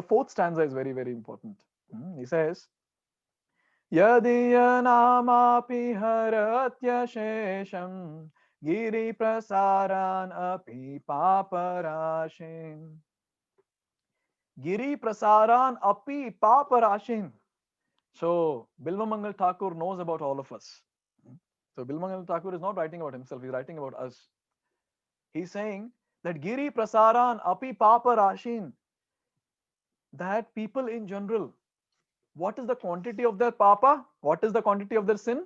fourth stanza is very, very important. He says, Yadiyanamapi haratya shesham giri prasaran api paparashin. Giri prasaran api paparashin. So Bilvamangal Thakur knows about all of us. So Bilvamangal Thakur is not writing about himself, he's writing about us. He's saying that Giri prasaran api paparashin, that people in general, what is the quantity of their papa? What is the quantity of their sin?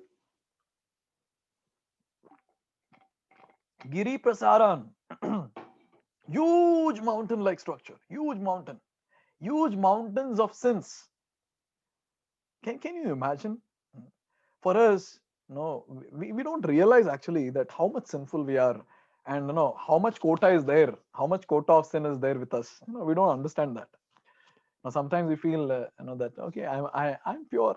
Giri prasaran. Huge mountain-like structure, huge mountains of sins. Can you imagine? For us, we don't realize actually that how much sinful we are, and how much quota is there, how much quota of sin is there with us. We don't understand that. Now sometimes we feel that okay, I'm pure.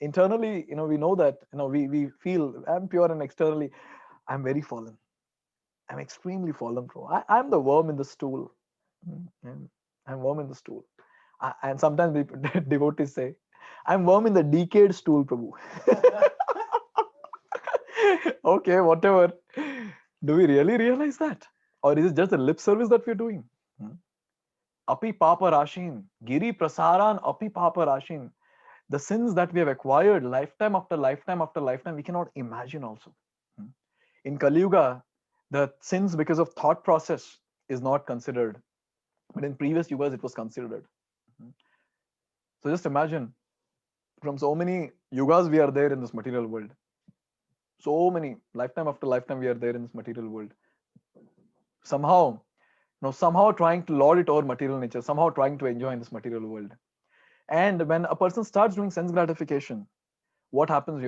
Internally, we know that we feel I'm pure, and externally I'm very fallen. I'm extremely fallen, bro. I'm the worm in the stool. I'm worm in the stool. And sometimes the devotees say, I'm worm in the decayed stool, Prabhu. Okay, whatever. Do we really realize that? Or is it just a lip service that we're doing? Api Papa Rashin, Giri Prasaran Api Papa Rashin. The sins that we have acquired lifetime after lifetime after lifetime, we cannot imagine also. In Kali Yuga, the sins because of thought process is not considered. But in previous yugas, it was considered. So just imagine, from so many yugas we are there in this material world. So many, lifetime after lifetime we are there in this material world. Somehow trying to lord it over material nature, somehow trying to enjoy in this material world. And when a person starts doing sense gratification, what happens,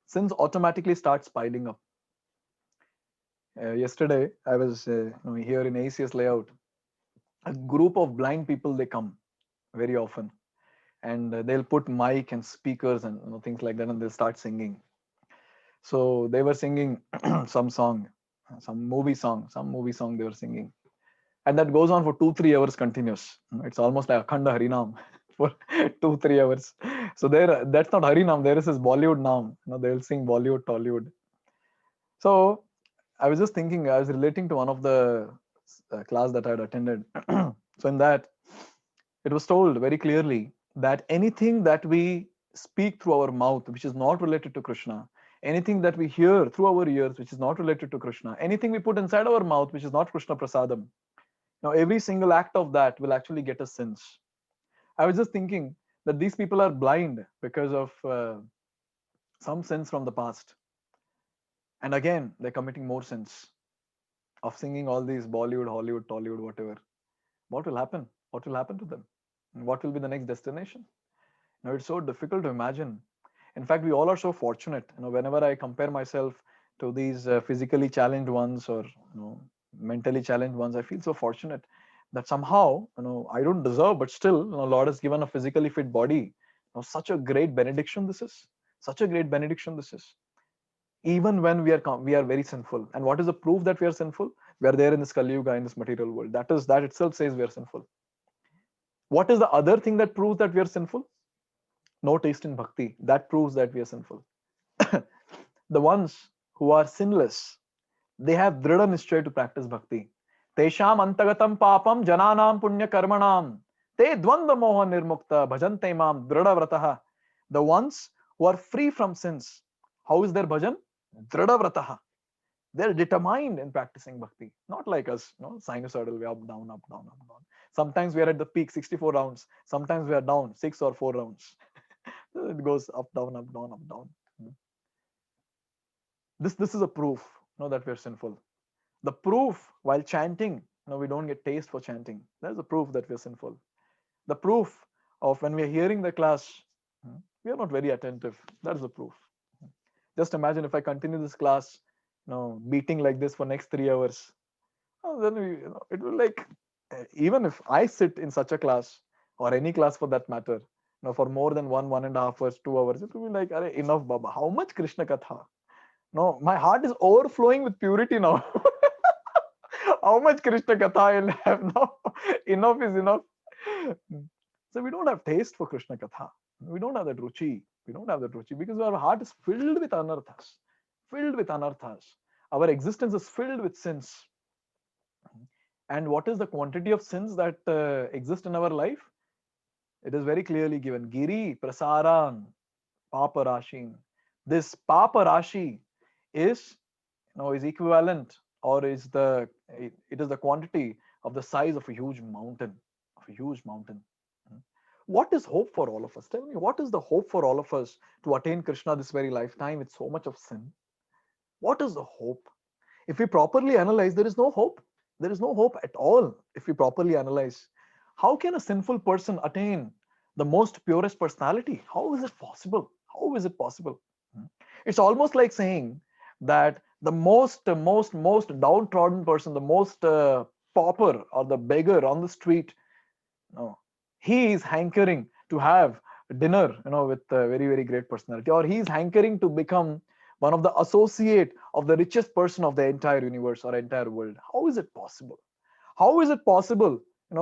sins automatically starts piling up. Yesterday, I was here in ACS layout. A group of blind people, they come very often, and they'll put mic and speakers and things like that, and they'll start singing. So they were singing some movie song they were singing, and that goes on for 2-3 hours continuous. It's almost like Akhanda Harinam for 2-3 hours. So that's not Harinam, there is this Bollywood Naam. They'll sing Bollywood, Tollywood. So I was just thinking, I was relating to one of the class that I had attended. So in that, it was told very clearly that anything that we speak through our mouth, which is not related to Krishna, anything that we hear through our ears which is not related to Krishna, anything we put inside our mouth which is not Krishna prasadam, now every single act of that will actually get us sins. I was just thinking that these people are blind because of some sins from the past, and again they're committing more sins of singing all these Bollywood, Hollywood, Tollywood, whatever. What will happen? What will happen to them? What will be the next destination? Now it's so difficult to imagine. In fact, we all are so fortunate. Whenever I compare myself to these physically challenged ones or mentally challenged ones, I feel so fortunate that somehow I don't deserve, but still, Lord has given a physically fit body. Such a great benediction this is. Such a great benediction this is. Even when we are very sinful, and what is the proof that we are sinful? We are there in this Kali Yuga, in this material world. That itself says we are sinful. What is the other thing that proves that we are sinful? No taste in bhakti. That proves that we are sinful. The ones who are sinless, they have drida nischay to practice bhakti. Tesham antagatam papam jananam punya karmanam te dvanda moha nirmukta bhajante mam drida vrataha. The ones who are free from sins. How is their bhajan? Drida vrataha. They're determined in practicing bhakti, not like us, sinusoidal way, up, down, up, down, up, down. Sometimes we are at the peak, 64 rounds. Sometimes we are down, 6 or 4 rounds. It goes up, down, up, down, up, down. This is a proof, that we are sinful. The proof while chanting, we don't get taste for chanting. That's a proof that we are sinful. The proof of when we are hearing the class, we are not very attentive. That is the proof. Just imagine if I continue this class, beating like this for next 3 hours. Then it will like, even if I sit in such a class or any class for that matter, for more than 1.5 hours, 2 hours, it will be like, enough, Baba. How much Krishna Katha? No, my heart is overflowing with purity now. How much Krishna Katha I'll have now? Enough is enough. So we don't have taste for Krishna Katha. We don't have that ruchi. We don't have that ruchi because our heart is filled with anarthas. Filled with anarthas. Our existence is filled with sins. And what is the quantity of sins that exist in our life? It is very clearly given. Giri prasaran papa rashin. This papa rashi is equivalent, or is it is the quantity of the size of a huge mountain. What is hope for all of us? Tell me, what is the hope for all of us to attain Krishna this very lifetime with so much of sin? What is the hope? If we properly analyze, there is no hope. There is no hope at all if we properly analyze. How can a sinful person attain the most purest personality? How is it possible? How is it possible? It's almost like saying that the most downtrodden person, the most pauper or the beggar on the street, he is hankering to have dinner, with a very, very great personality, or he is hankering to become one of the associate of the richest person of the entire universe or entire world. How is it possible? How is it possible,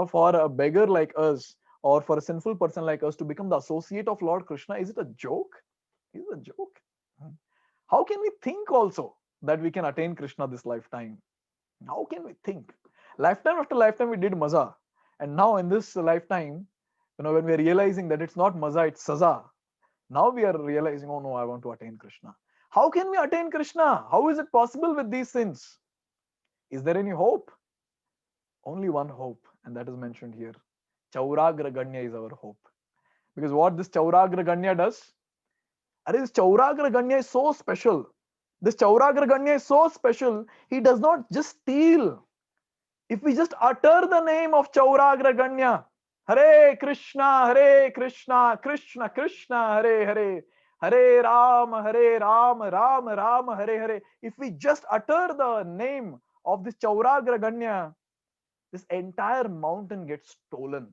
for a beggar like us or for a sinful person like us to become the associate of Lord Krishna? Is it a joke? Is it a joke? How can we think also that we can attain Krishna this lifetime? How can we think? Lifetime after lifetime we did maza, and now in this lifetime, when we are realizing that it's not maza, it's saza, now we are realizing, oh no, I want to attain Krishna. How can we attain Krishna? How is it possible with these sins? Is there any hope? Only one hope, and that is mentioned here. Chauragra Ganya is our hope. Because what this Chauragra Ganya does? This Chauragra Ganya is so special. This Chauragra Ganya is so special, he does not just steal. If we just utter the name of Chauragra Ganya, Hare Krishna, Krishna Krishna, Hare Hare, Hare Rama, Rama Rama, Hare Hare. If we just utter the name of this Chauragra Ganya, this entire mountain gets stolen.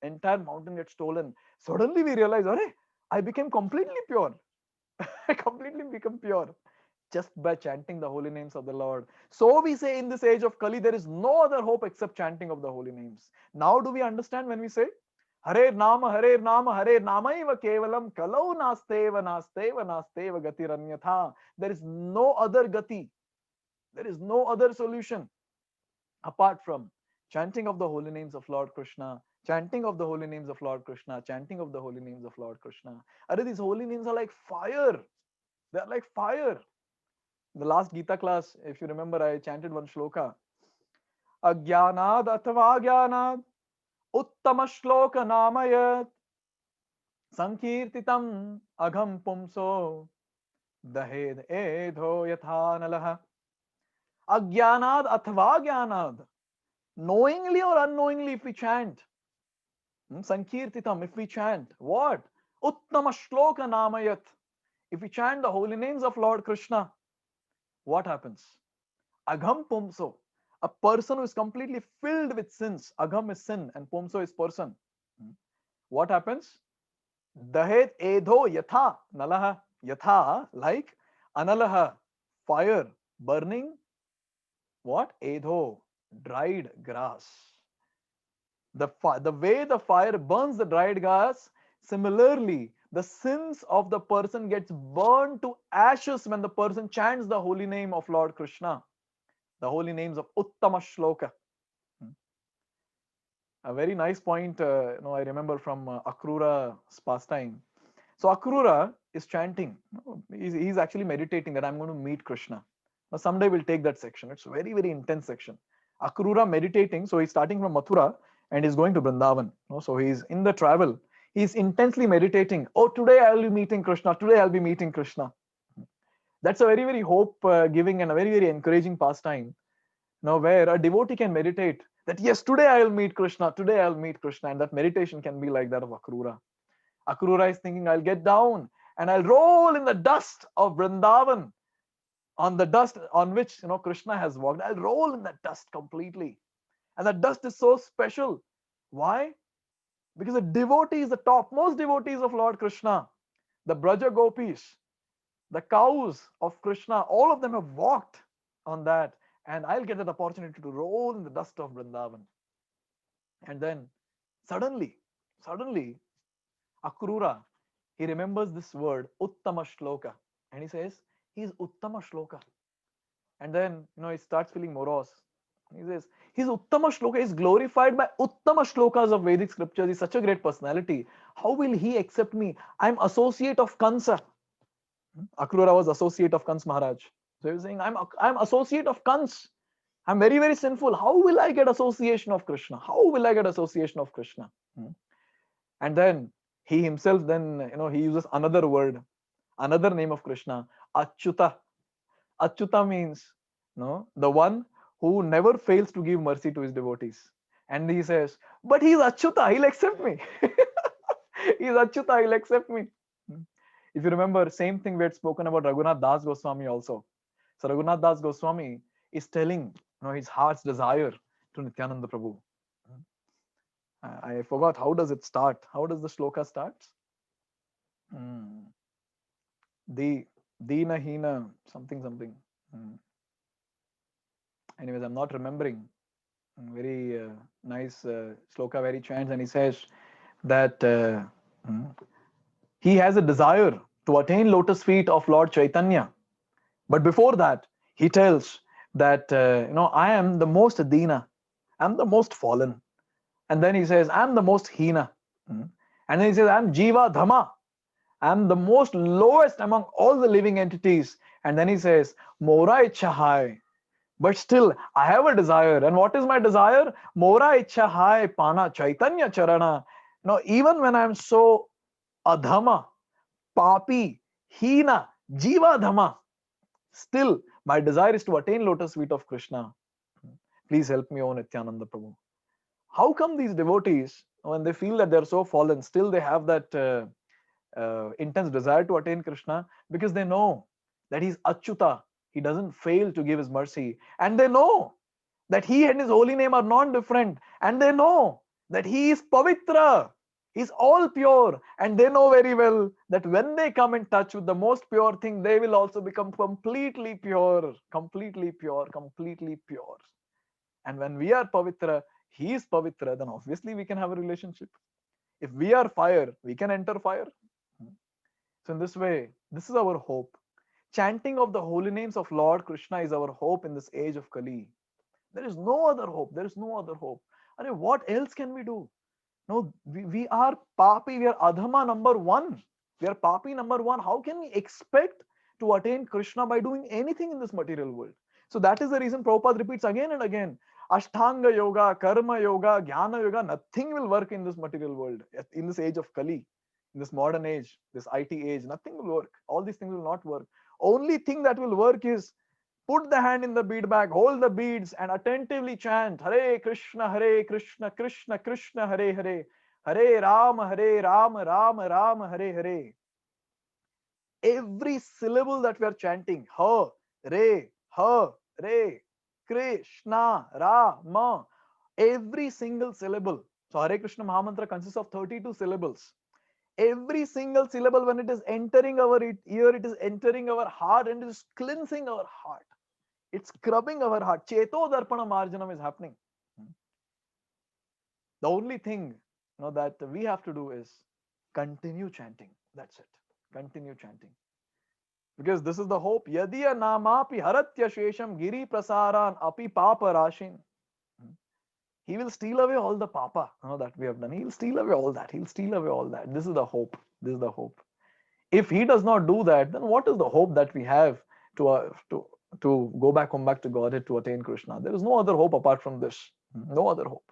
Entire mountain gets stolen. Suddenly we realize, I became completely pure. I completely become pure just by chanting the holy names of the Lord. So we say in this age of Kali, there is no other hope except chanting of the holy names. Now do we understand when we say, Hare Nama, Hare Nama, Hare Namaiva Kevalam, Kalau Nasteva, Nasteva, Nasteva Gatiranyatha. There is no other gati. There is no other solution apart from chanting of the holy names of Lord Krishna, chanting of the holy names of Lord Krishna, chanting of the holy names of Lord Krishna. These holy names are like fire. They are like fire. The last Gita class, if you remember, I chanted one shloka. Agyanad athva gyanad uttama shloka namayat sankirtitam agham pumso dahed edho yatha nalaha. Agyanad athva gyanad. Knowingly or unknowingly, if we chant, Sankirtitam, if we chant, what? Uttama shloka namayat. If we chant the holy names of Lord Krishna, what happens? Agham pumso. A person who is completely filled with sins. Agham is sin and pumso is person. What happens? Dahet edho yatha nalaha. Yatha, like analaha, fire, burning. What? Edho, dried grass. The way the fire burns the dried grass, similarly the sins of the person gets burned to ashes when the person chants the holy name of Lord Krishna, the holy names of Uttama Shloka. A very nice point, I remember from Akrura's pastime. So Akrura is chanting. He's actually meditating that I'm going to meet Krishna. Now someday we'll take that section. It's a very, very intense section. Akrura meditating. So he's starting from Mathura and he's going to Vrindavan. So he's in the travel. He's intensely meditating. Oh, today I'll be meeting Krishna. Today I'll be meeting Krishna. That's a very, very hope giving and a very, very encouraging pastime. Now, where a devotee can meditate that, yes, today I'll meet Krishna. Today I'll meet Krishna. And that meditation can be like that of Akrura. Akrura is thinking, I'll get down and I'll roll in the dust of Vrindavan, on the dust on which Krishna has walked. I'll roll in that dust completely. And that dust is so special. Why? Because the devotees, the topmost devotees of Lord Krishna, the Braja Gopis, the cows of Krishna, all of them have walked on that. And I'll get that opportunity to roll in the dust of Vrindavan. And then suddenly, Akrura, he remembers this word, Uttama Shloka. And he says, he's Uttama Shloka. And then, he starts feeling morose. He says, his Uttama Shloka is glorified by Uttama Shlokas of Vedic scriptures. He's such a great personality. How will he accept me? I'm associate of Kansa. Akrura was associate of Kans Maharaj. So he was saying, I'm associate of Kans. I'm very, very sinful. How will I get association of Krishna? How will I get association of Krishna? And then he himself, he uses another word, another name of Krishna, Achyuta. Achyuta means, the one who never fails to give mercy to his devotees. And he says, but he's Achyuta, he'll accept me. He's Achyuta, he'll accept me. If you remember, same thing we had spoken about Raghunath Das Goswami also. So Raghunath Das Goswami is telling his heart's desire to Nityananda Prabhu. I forgot, how does it start? How does the shloka start? The Dina Hina something. Anyways, I'm not remembering. Very nice shloka where he chants and he says that he has a desire to attain lotus feet of Lord Chaitanya. But before that, he tells that, I am the most Dina. I'm the most fallen. And then he says, I'm the most Hina. And then he says, I'm Jiva Dhamma. I'm the most lowest among all the living entities. And then he says, Mora Ichha Hai. But still, I have a desire. And what is my desire? Mora Ichha Hai Pana Chaitanya Charana. Now, even when I'm so Adhama, Papi, Hina, Jiva Dhamma, still my desire is to attain lotus feet of Krishna. Please help me, O Nityananda Prabhu. How come these devotees, when they feel that they're so fallen, still they have that intense desire to attain Krishna? Because they know that he's Achyuta. He doesn't fail to give his mercy. And they know that he and his holy name are non-different. And they know that he is Pavitra. He's all pure. And they know very well that when they come in touch with the most pure thing, they will also become completely pure, completely pure, completely pure. And when we are Pavitra, he is Pavitra, then obviously we can have a relationship. If we are fire, we can enter fire. So in this way, this is our hope. Chanting of the holy names of Lord Krishna is our hope in this age of Kali. There is no other hope. There is no other hope. And what else can we do? No, we are Papi, we are Adhama number one. We are Papi number one. How can we expect to attain Krishna by doing anything in this material world. So that is the reason Prabhupada repeats again and again, Ashtanga Yoga, Karma Yoga, Jnana Yoga, nothing will work in this material world, in this age of Kali, in this modern age, this IT age, nothing will work. All these things will not work. Only thing that will work is put the hand in the bead bag, hold the beads, and attentively chant Hare Krishna, Krishna Krishna, Hare Hare, Hare Rama, Rama Rama, Hare Hare. Every syllable that we are chanting, Ha, Re, Krishna, Rama, every single syllable. So Hare Krishna Mahamantra consists of 32 syllables. Every single syllable, when it is entering our ear, it is entering our heart and it is cleansing our heart. It's scrubbing our heart. Cheto Darpana Marjanam is happening. The only thing that we have to do is continue chanting. That's it. Continue chanting. Because this is the hope. Yadiya namapi haratya shesham giri prasaran api papa rashin. He will steal away all the papa that we have done. He'll steal away all that. He'll steal away all that. This is the hope. This is the hope. If he does not do that, then what is the hope that we have to go back, come back to Godhead, to attain Krishna? There is no other hope apart from this. No other hope.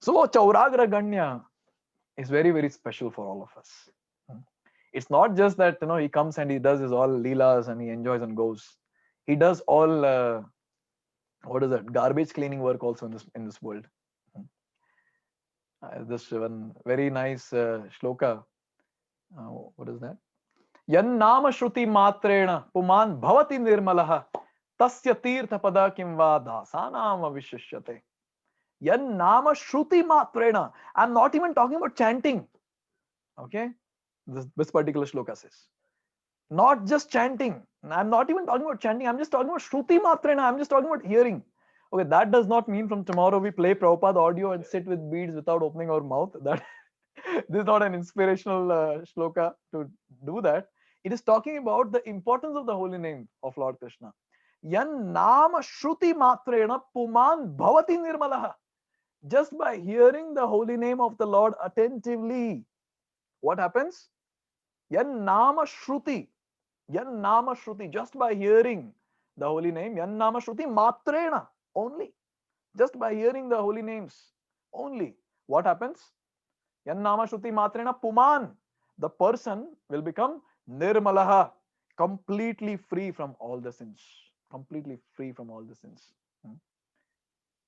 So Chauragra Ganya is very, very special for all of us. It's not just that he comes and he does his all leelas and he enjoys and goes. He does all what is that, garbage cleaning work also in this world. This one very nice shloka. What is that? Yannama shruti matrena puman bhavati nirmalaha tasya tirtha pada kimva dasanam avishishyate. Yannama shruti matrena. I'm not even talking about chanting. Okay, this particular shloka says, not just chanting. I'm not even talking about chanting. I'm just talking about shruti matrena. I'm just talking about hearing. Okay, that does not mean from tomorrow we play Prabhupada audio and sit with beads without opening our mouth. That this is not an inspirational shloka to do that. It is talking about the importance of the holy name of Lord Krishna. Yan nama shruti matrena puman bhavati nirmalaha. Just by hearing the holy name of the Lord attentively, what happens? Yan nama shruti. Yan nama shruti. Just by hearing the holy name, yan nama shruti matrena. Only. Just by hearing the holy names. Only. What happens? Yan nama shruti matrena puman. The person will become nirmalaha. Completely free from all the sins. Completely free from all the sins.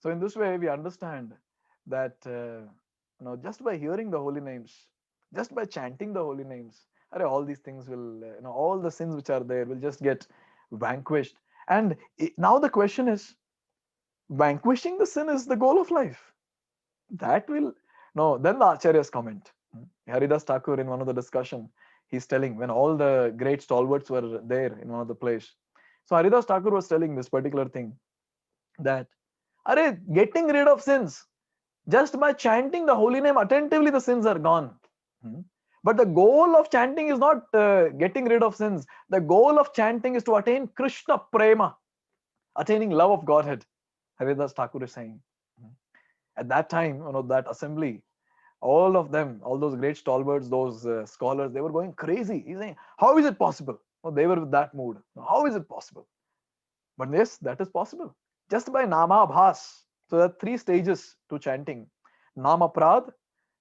So in this way, we understand that just by hearing the holy names, just by chanting the holy names, all these things will, all the sins which are there will just get vanquished. And now the question is, vanquishing the sin is the goal of life. That will, no, then the Acharyas comment. Haridas Thakur, in one of the discussion, he's telling, when all the great stalwarts were there in one of the place. So Haridas Thakur was telling this particular thing, that, getting rid of sins, just by chanting the holy name attentively, the sins are gone. But the goal of chanting is not getting rid of sins. The goal of chanting is to attain Krishna Prema, attaining love of Godhead. Haridas Thakur is saying. At that time, that assembly, all of them, all those great stalwarts, those scholars, they were going crazy. He's saying, how is it possible? They were with that mood. How is it possible? But yes, that is possible. Just by Nama Abhas. So there are 3 stages to chanting. Nama Prad,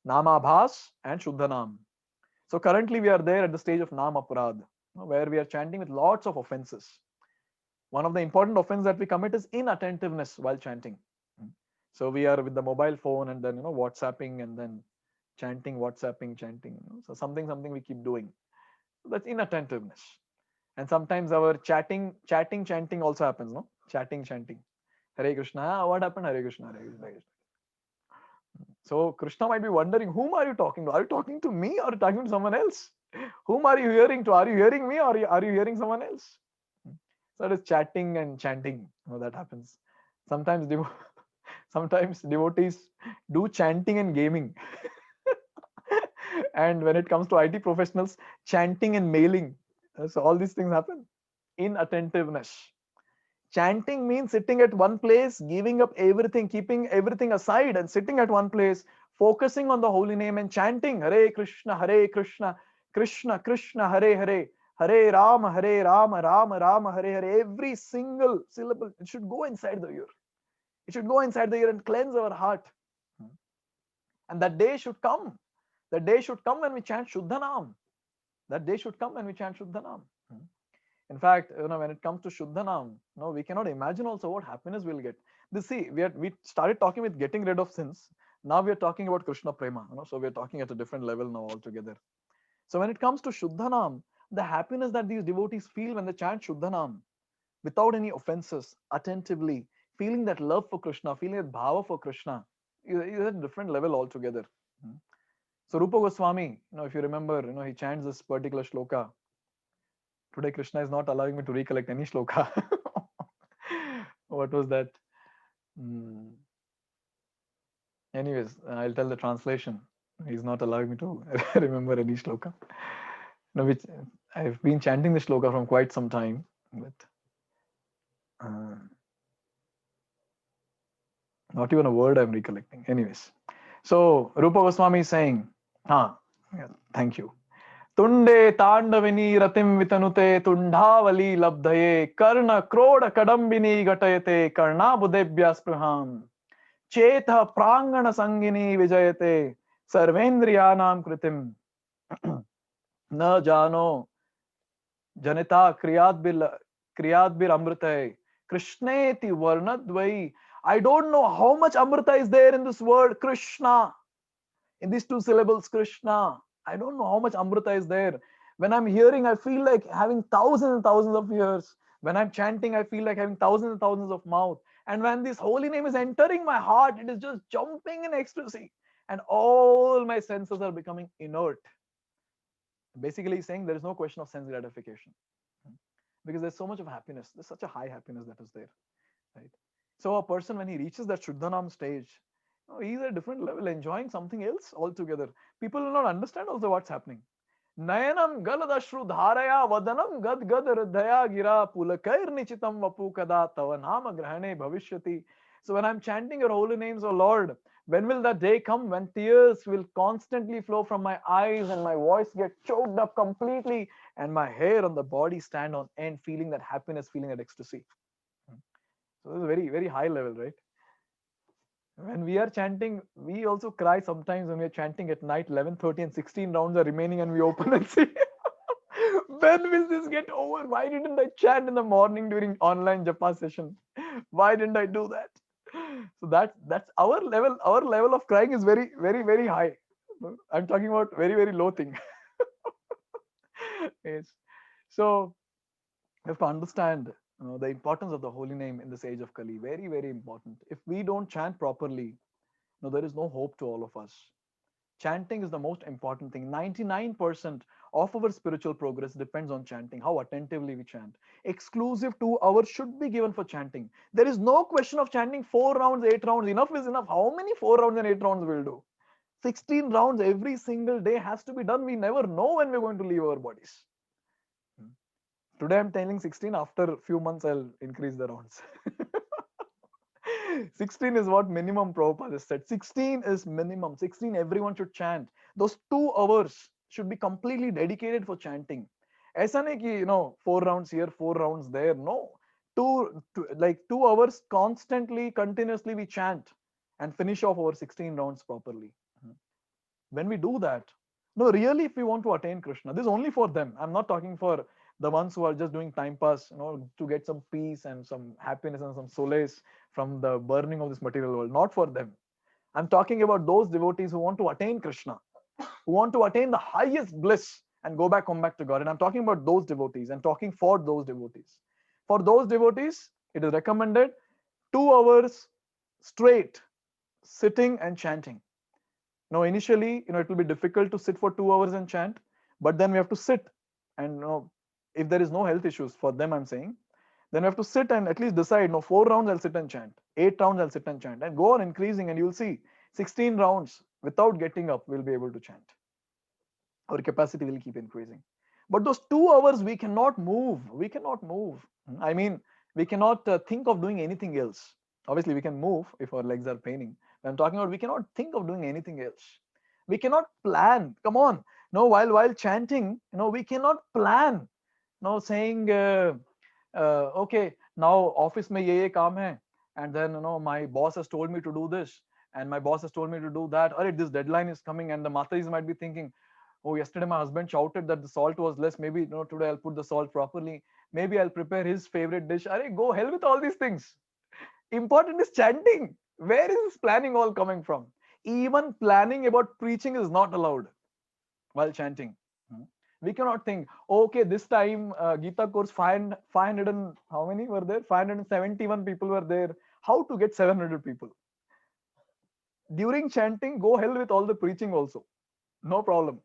Nama Abhas, and Shuddhanam. So currently we are there at the stage of Nama Prad, where we are chanting with lots of offenses. One of the important offenses that we commit is inattentiveness while chanting. So we are with the mobile phone and then WhatsApping and then chanting, WhatsApping, chanting. So something we keep doing. So that's inattentiveness. And sometimes our chanting also happens, no? Chanting. Hare Krishna. What happened? Hare Krishna, Hare Krishna, Hare Krishna. So Krishna might be wondering, whom are you talking to? Are you talking to me or are you talking to someone else? Whom are you hearing to? Are you hearing me or are you hearing someone else? So it is chatting and chanting. That happens. Sometimes devotees do chanting and gaming. And when it comes to IT professionals, chanting and mailing. So all these things happen. Inattentiveness. Chanting means sitting at one place, giving up everything, keeping everything aside and sitting at one place, focusing on the holy name and chanting Hare Krishna, Krishna Krishna, Hare Hare, Hare Rama, Hare Rama, Rama Rama, Hare Hare. Every single syllable, it should go inside the ear. It should go inside the ear and cleanse our heart. And that day should come. That day should come when we chant Shuddhanam. That day should come when we chant Shuddhanam. In fact, when it comes to Shuddhanam, we cannot imagine also what happiness we'll get. See, we started talking with getting rid of sins. Now we are talking about Krishna Prema. So we are talking at a different level now altogether. So when it comes to Shuddhanam, the happiness that these devotees feel when they chant Shuddhanam, without any offenses, attentively, feeling that love for Krishna, feeling that bhava for Krishna, is at a different level altogether. So Rupa Goswami, if you remember, he chants this particular shloka. Today Krishna is not allowing me to recollect any shloka. What was that? Anyways, I'll tell the translation. He's not allowing me to remember any shloka. Which I've been chanting the shloka from quite some time, but not even a word I'm recollecting. Anyways, so Rupa Goswami is saying, thank you. Tunde Tandavini Ratim Vitanute Tundhavali Labdhaye Karna Kroda Kadambini Gatayate Karna Budebhya Spraham Chetha Prangana Sangini Vijayate Sarvendriyanam Kritim Na Jano Janita Kriyadbir Amritaye Krishneti Varnadvai. I don't know how much Amrita is there in this word Krishna. In these two syllables, Krishna. I don't know how much Amrita is there. When I'm hearing, I feel like having thousands and thousands of ears. When I'm chanting, I feel like having thousands and thousands of mouth. And when this holy name is entering my heart, it is just jumping in ecstasy. And all my senses are becoming inert. Basically saying there is no question of sense gratification. Because there's so much of happiness. There's such a high happiness that is there. Right? So a person, when he reaches that Shuddhanam stage, he's at a different level, enjoying something else altogether. People will not understand also what's happening. Nayanam galadashru dharaya vadanam gad gad hridaya gira pulakair nichitam vapu kada tavanama grahane bhavishyati. So when I'm chanting your holy names, O Lord, when will that day come when tears will constantly flow from my eyes and my voice get choked up completely and my hair on the body stand on end, feeling that happiness, feeling that ecstasy. So this is a very, very high level, right? When we are chanting, we also cry sometimes when we are chanting at night, 11:30 and 16 rounds are remaining and we open and see, when will this get over? Why didn't I chant in the morning during online japa session? Why didn't I do that? So that's our level. Our level of crying is very, very, very high. I'm talking about very, very low thing. Yes. So you have to understand the importance of the holy name in this age of Kali. Very, very important. If we don't chant properly, there is no hope to all of us. Chanting is the most important thing. 99% of our spiritual progress depends on chanting, how attentively we chant. Exclusive 2 hours should be given for chanting. There is no question of chanting 4 rounds, 8 rounds. Enough is enough. How many 4 rounds and 8 rounds will do? 16 rounds every single day has to be done. We never know when we're going to leave our bodies. Today I'm telling 16. After a few months, I'll increase the rounds. 16 is what minimum Prabhupada has said. 16 is minimum. 16, everyone should chant. Those 2 hours should be completely dedicated for chanting. Aisa nahi ki, 4 rounds here, 4 rounds there. No. 2 hours constantly, continuously we chant and finish off our 16 rounds properly. When we do that, really, if we want to attain Krishna, this is only for them. I'm not talking for the ones who are just doing time pass, to get some peace and some happiness and some solace from the burning of this material world. Not for them. I'm talking about those devotees who want to attain Krishna, who want to attain the highest bliss and come back to God. And I'm talking about those devotees and talking for those devotees. For those devotees, it is recommended 2 hours straight sitting and chanting. Now, initially, it will be difficult to sit for 2 hours and chant, but then we have to sit and if there is no health issues for them, I'm saying, then we have to sit and at least decide, 4 rounds I'll sit and chant, 8 rounds I'll sit and chant, and go on increasing, and you'll see 16 rounds without getting up, we'll be able to chant. Our capacity will keep increasing. But those 2 hours, we cannot move. We cannot move. I mean, we cannot think of doing anything else. Obviously, we can move if our legs are paining. I'm talking about we cannot think of doing anything else. We cannot plan. Come on. No, while chanting, we cannot plan. no saying okay, now office mein ye kaam hai, and then my boss has told me to do this, and my boss has told me to do that. Alright, this deadline is coming, and the matas might be thinking, oh, yesterday my husband shouted that the salt was less, maybe today I'll put the salt properly, maybe I'll prepare his favorite dish. Alright, go hell with all these things. Important is chanting. Where is this planning all coming from? Even planning about preaching is not allowed while chanting. We cannot think, okay, this time Gita course 500 and how many were there? 571 people were there. How to get 700 people? During chanting, go hell with all the preaching also. No problem.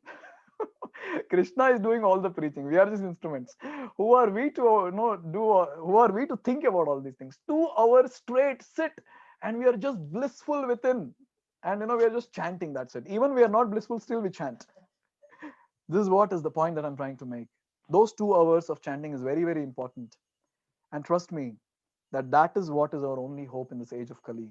Krishna is doing all the preaching. We are just instruments. Who are we to who are we to think about all these things? 2 hours straight sit, and we are just blissful within. And we are just chanting, that's it. Even we are not blissful, still we chant. This is what is the point that I'm trying to make. Those 2 hours of chanting is very, very important. And trust me, that is what is our only hope in this age of Kali.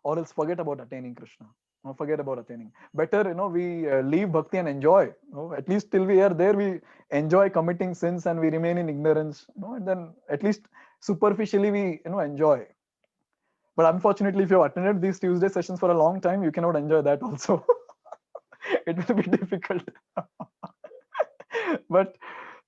Or else forget about attaining Krishna. No, forget about attaining. Better, we leave bhakti and enjoy. At least till we are there, we enjoy committing sins and we remain in ignorance. And then at least superficially we enjoy. But unfortunately, if you have attended these Tuesday sessions for a long time, you cannot enjoy that also. It will be difficult. But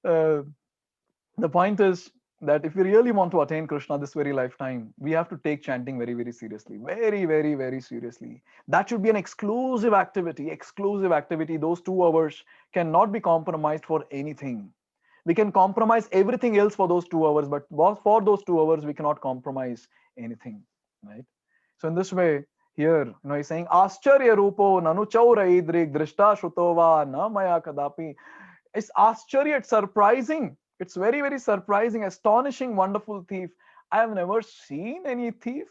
the point is that if we really want to attain Krishna this very lifetime, we have to take chanting very, very seriously. Very, very, very seriously. That should be an exclusive activity. Exclusive activity. Those 2 hours cannot be compromised for anything. We can compromise everything else for those 2 hours, but for those 2 hours, we cannot compromise anything. Right? So in this way, here, he's saying, Ascharya Rupo Nanu Chaura Idrik Drishta Shrutova Na Maya Kadapi. It's Ascharya, it's surprising. It's very, very surprising, astonishing, wonderful thief. I have never seen any thief.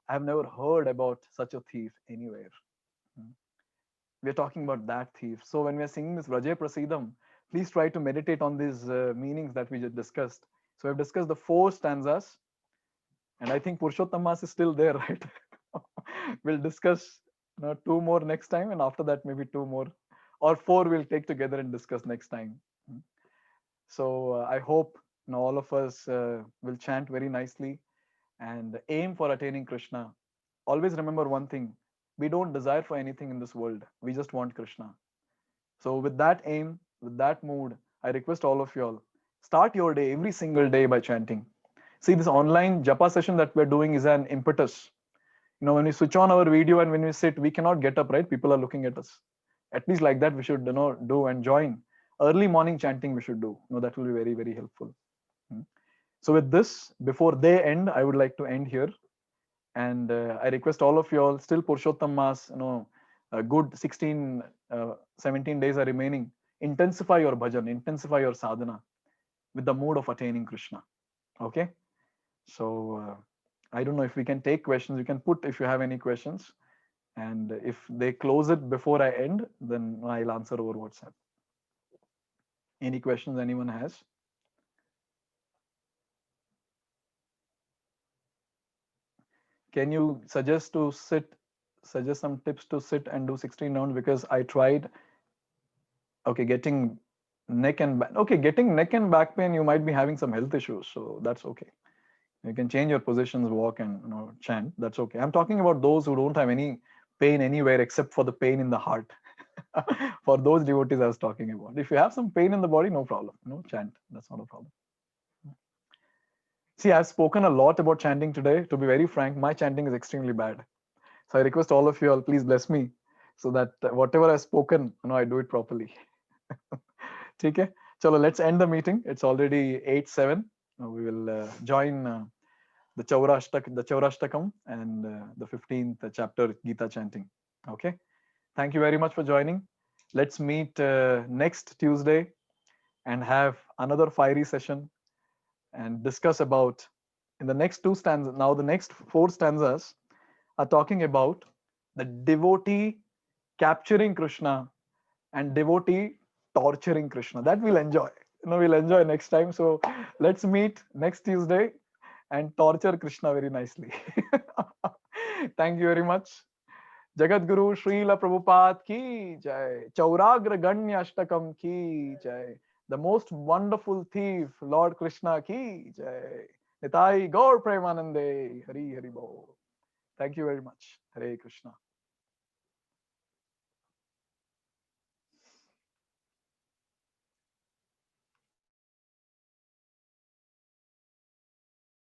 I have never heard about such a thief anywhere. We're talking about that thief. So when we're singing this Vraje Prasidham, please try to meditate on these meanings that we just discussed. So we've discussed the 4 stanzas, and I think Purushottam Mas is still there, right? We'll discuss 2 more next time, and after that maybe 2 more or 4 we'll take together and discuss next time. So I hope all of us will chant very nicely and aim for attaining Krishna. Always remember one thing: we don't desire for anything in this world. We just want Krishna. So with that aim, with that mood, I request all of you all, start your day every single day by chanting. See, this online japa session that we're doing is an impetus. When we switch on our video and when we sit, we cannot get up, right? People are looking at us. At least like that we should do and join. Early morning chanting we should do. That will be very, very helpful. So with this, before they end, I would like to end here. And I request all of you all, still Purushottam Mas, a good 16, 17 days are remaining. Intensify your bhajan, intensify your sadhana with the mood of attaining Krishna. Okay? So I don't know if we can take questions. You can put if you have any questions. And if they close it before I end, then I'll answer over WhatsApp. Any questions anyone has? Can you suggest some tips to sit and do 16 rounds? Because I tried, okay, getting neck and back. Okay, getting neck and back pain, you might be having some health issues. So that's okay. You can change your positions, walk and chant. That's okay. I'm talking about those who don't have any pain anywhere except for the pain in the heart. For those devotees I was talking about. If you have some pain in the body, no problem. Chant. That's not a problem. See, I've spoken a lot about chanting today. To be very frank, my chanting is extremely bad. So I request all of you all, please bless me so that whatever I've spoken, I do it properly. Okay. Chalo, let's end the meeting. It's already 8:07. We will join the Chaurashtakam and the 15th chapter Gita chanting. Okay. Thank you very much for joining. Let's meet next Tuesday and have another fiery session and discuss about in the next 2 stanzas. Now the next 4 stanzas are talking about the devotee capturing Krishna and devotee torturing Krishna. That we'll enjoy. We'll enjoy next time. So let's meet next Tuesday and torture Krishna very nicely. Thank you very much. Jagat Guru Srila Prabhupada ki jai. Chauragra Ganya Ashtakam ki jai. the most wonderful thief, Lord Krishna ki jai. Nitai Gaur Premanande, Hari Hari Bol. Thank you very much. Hare Krishna.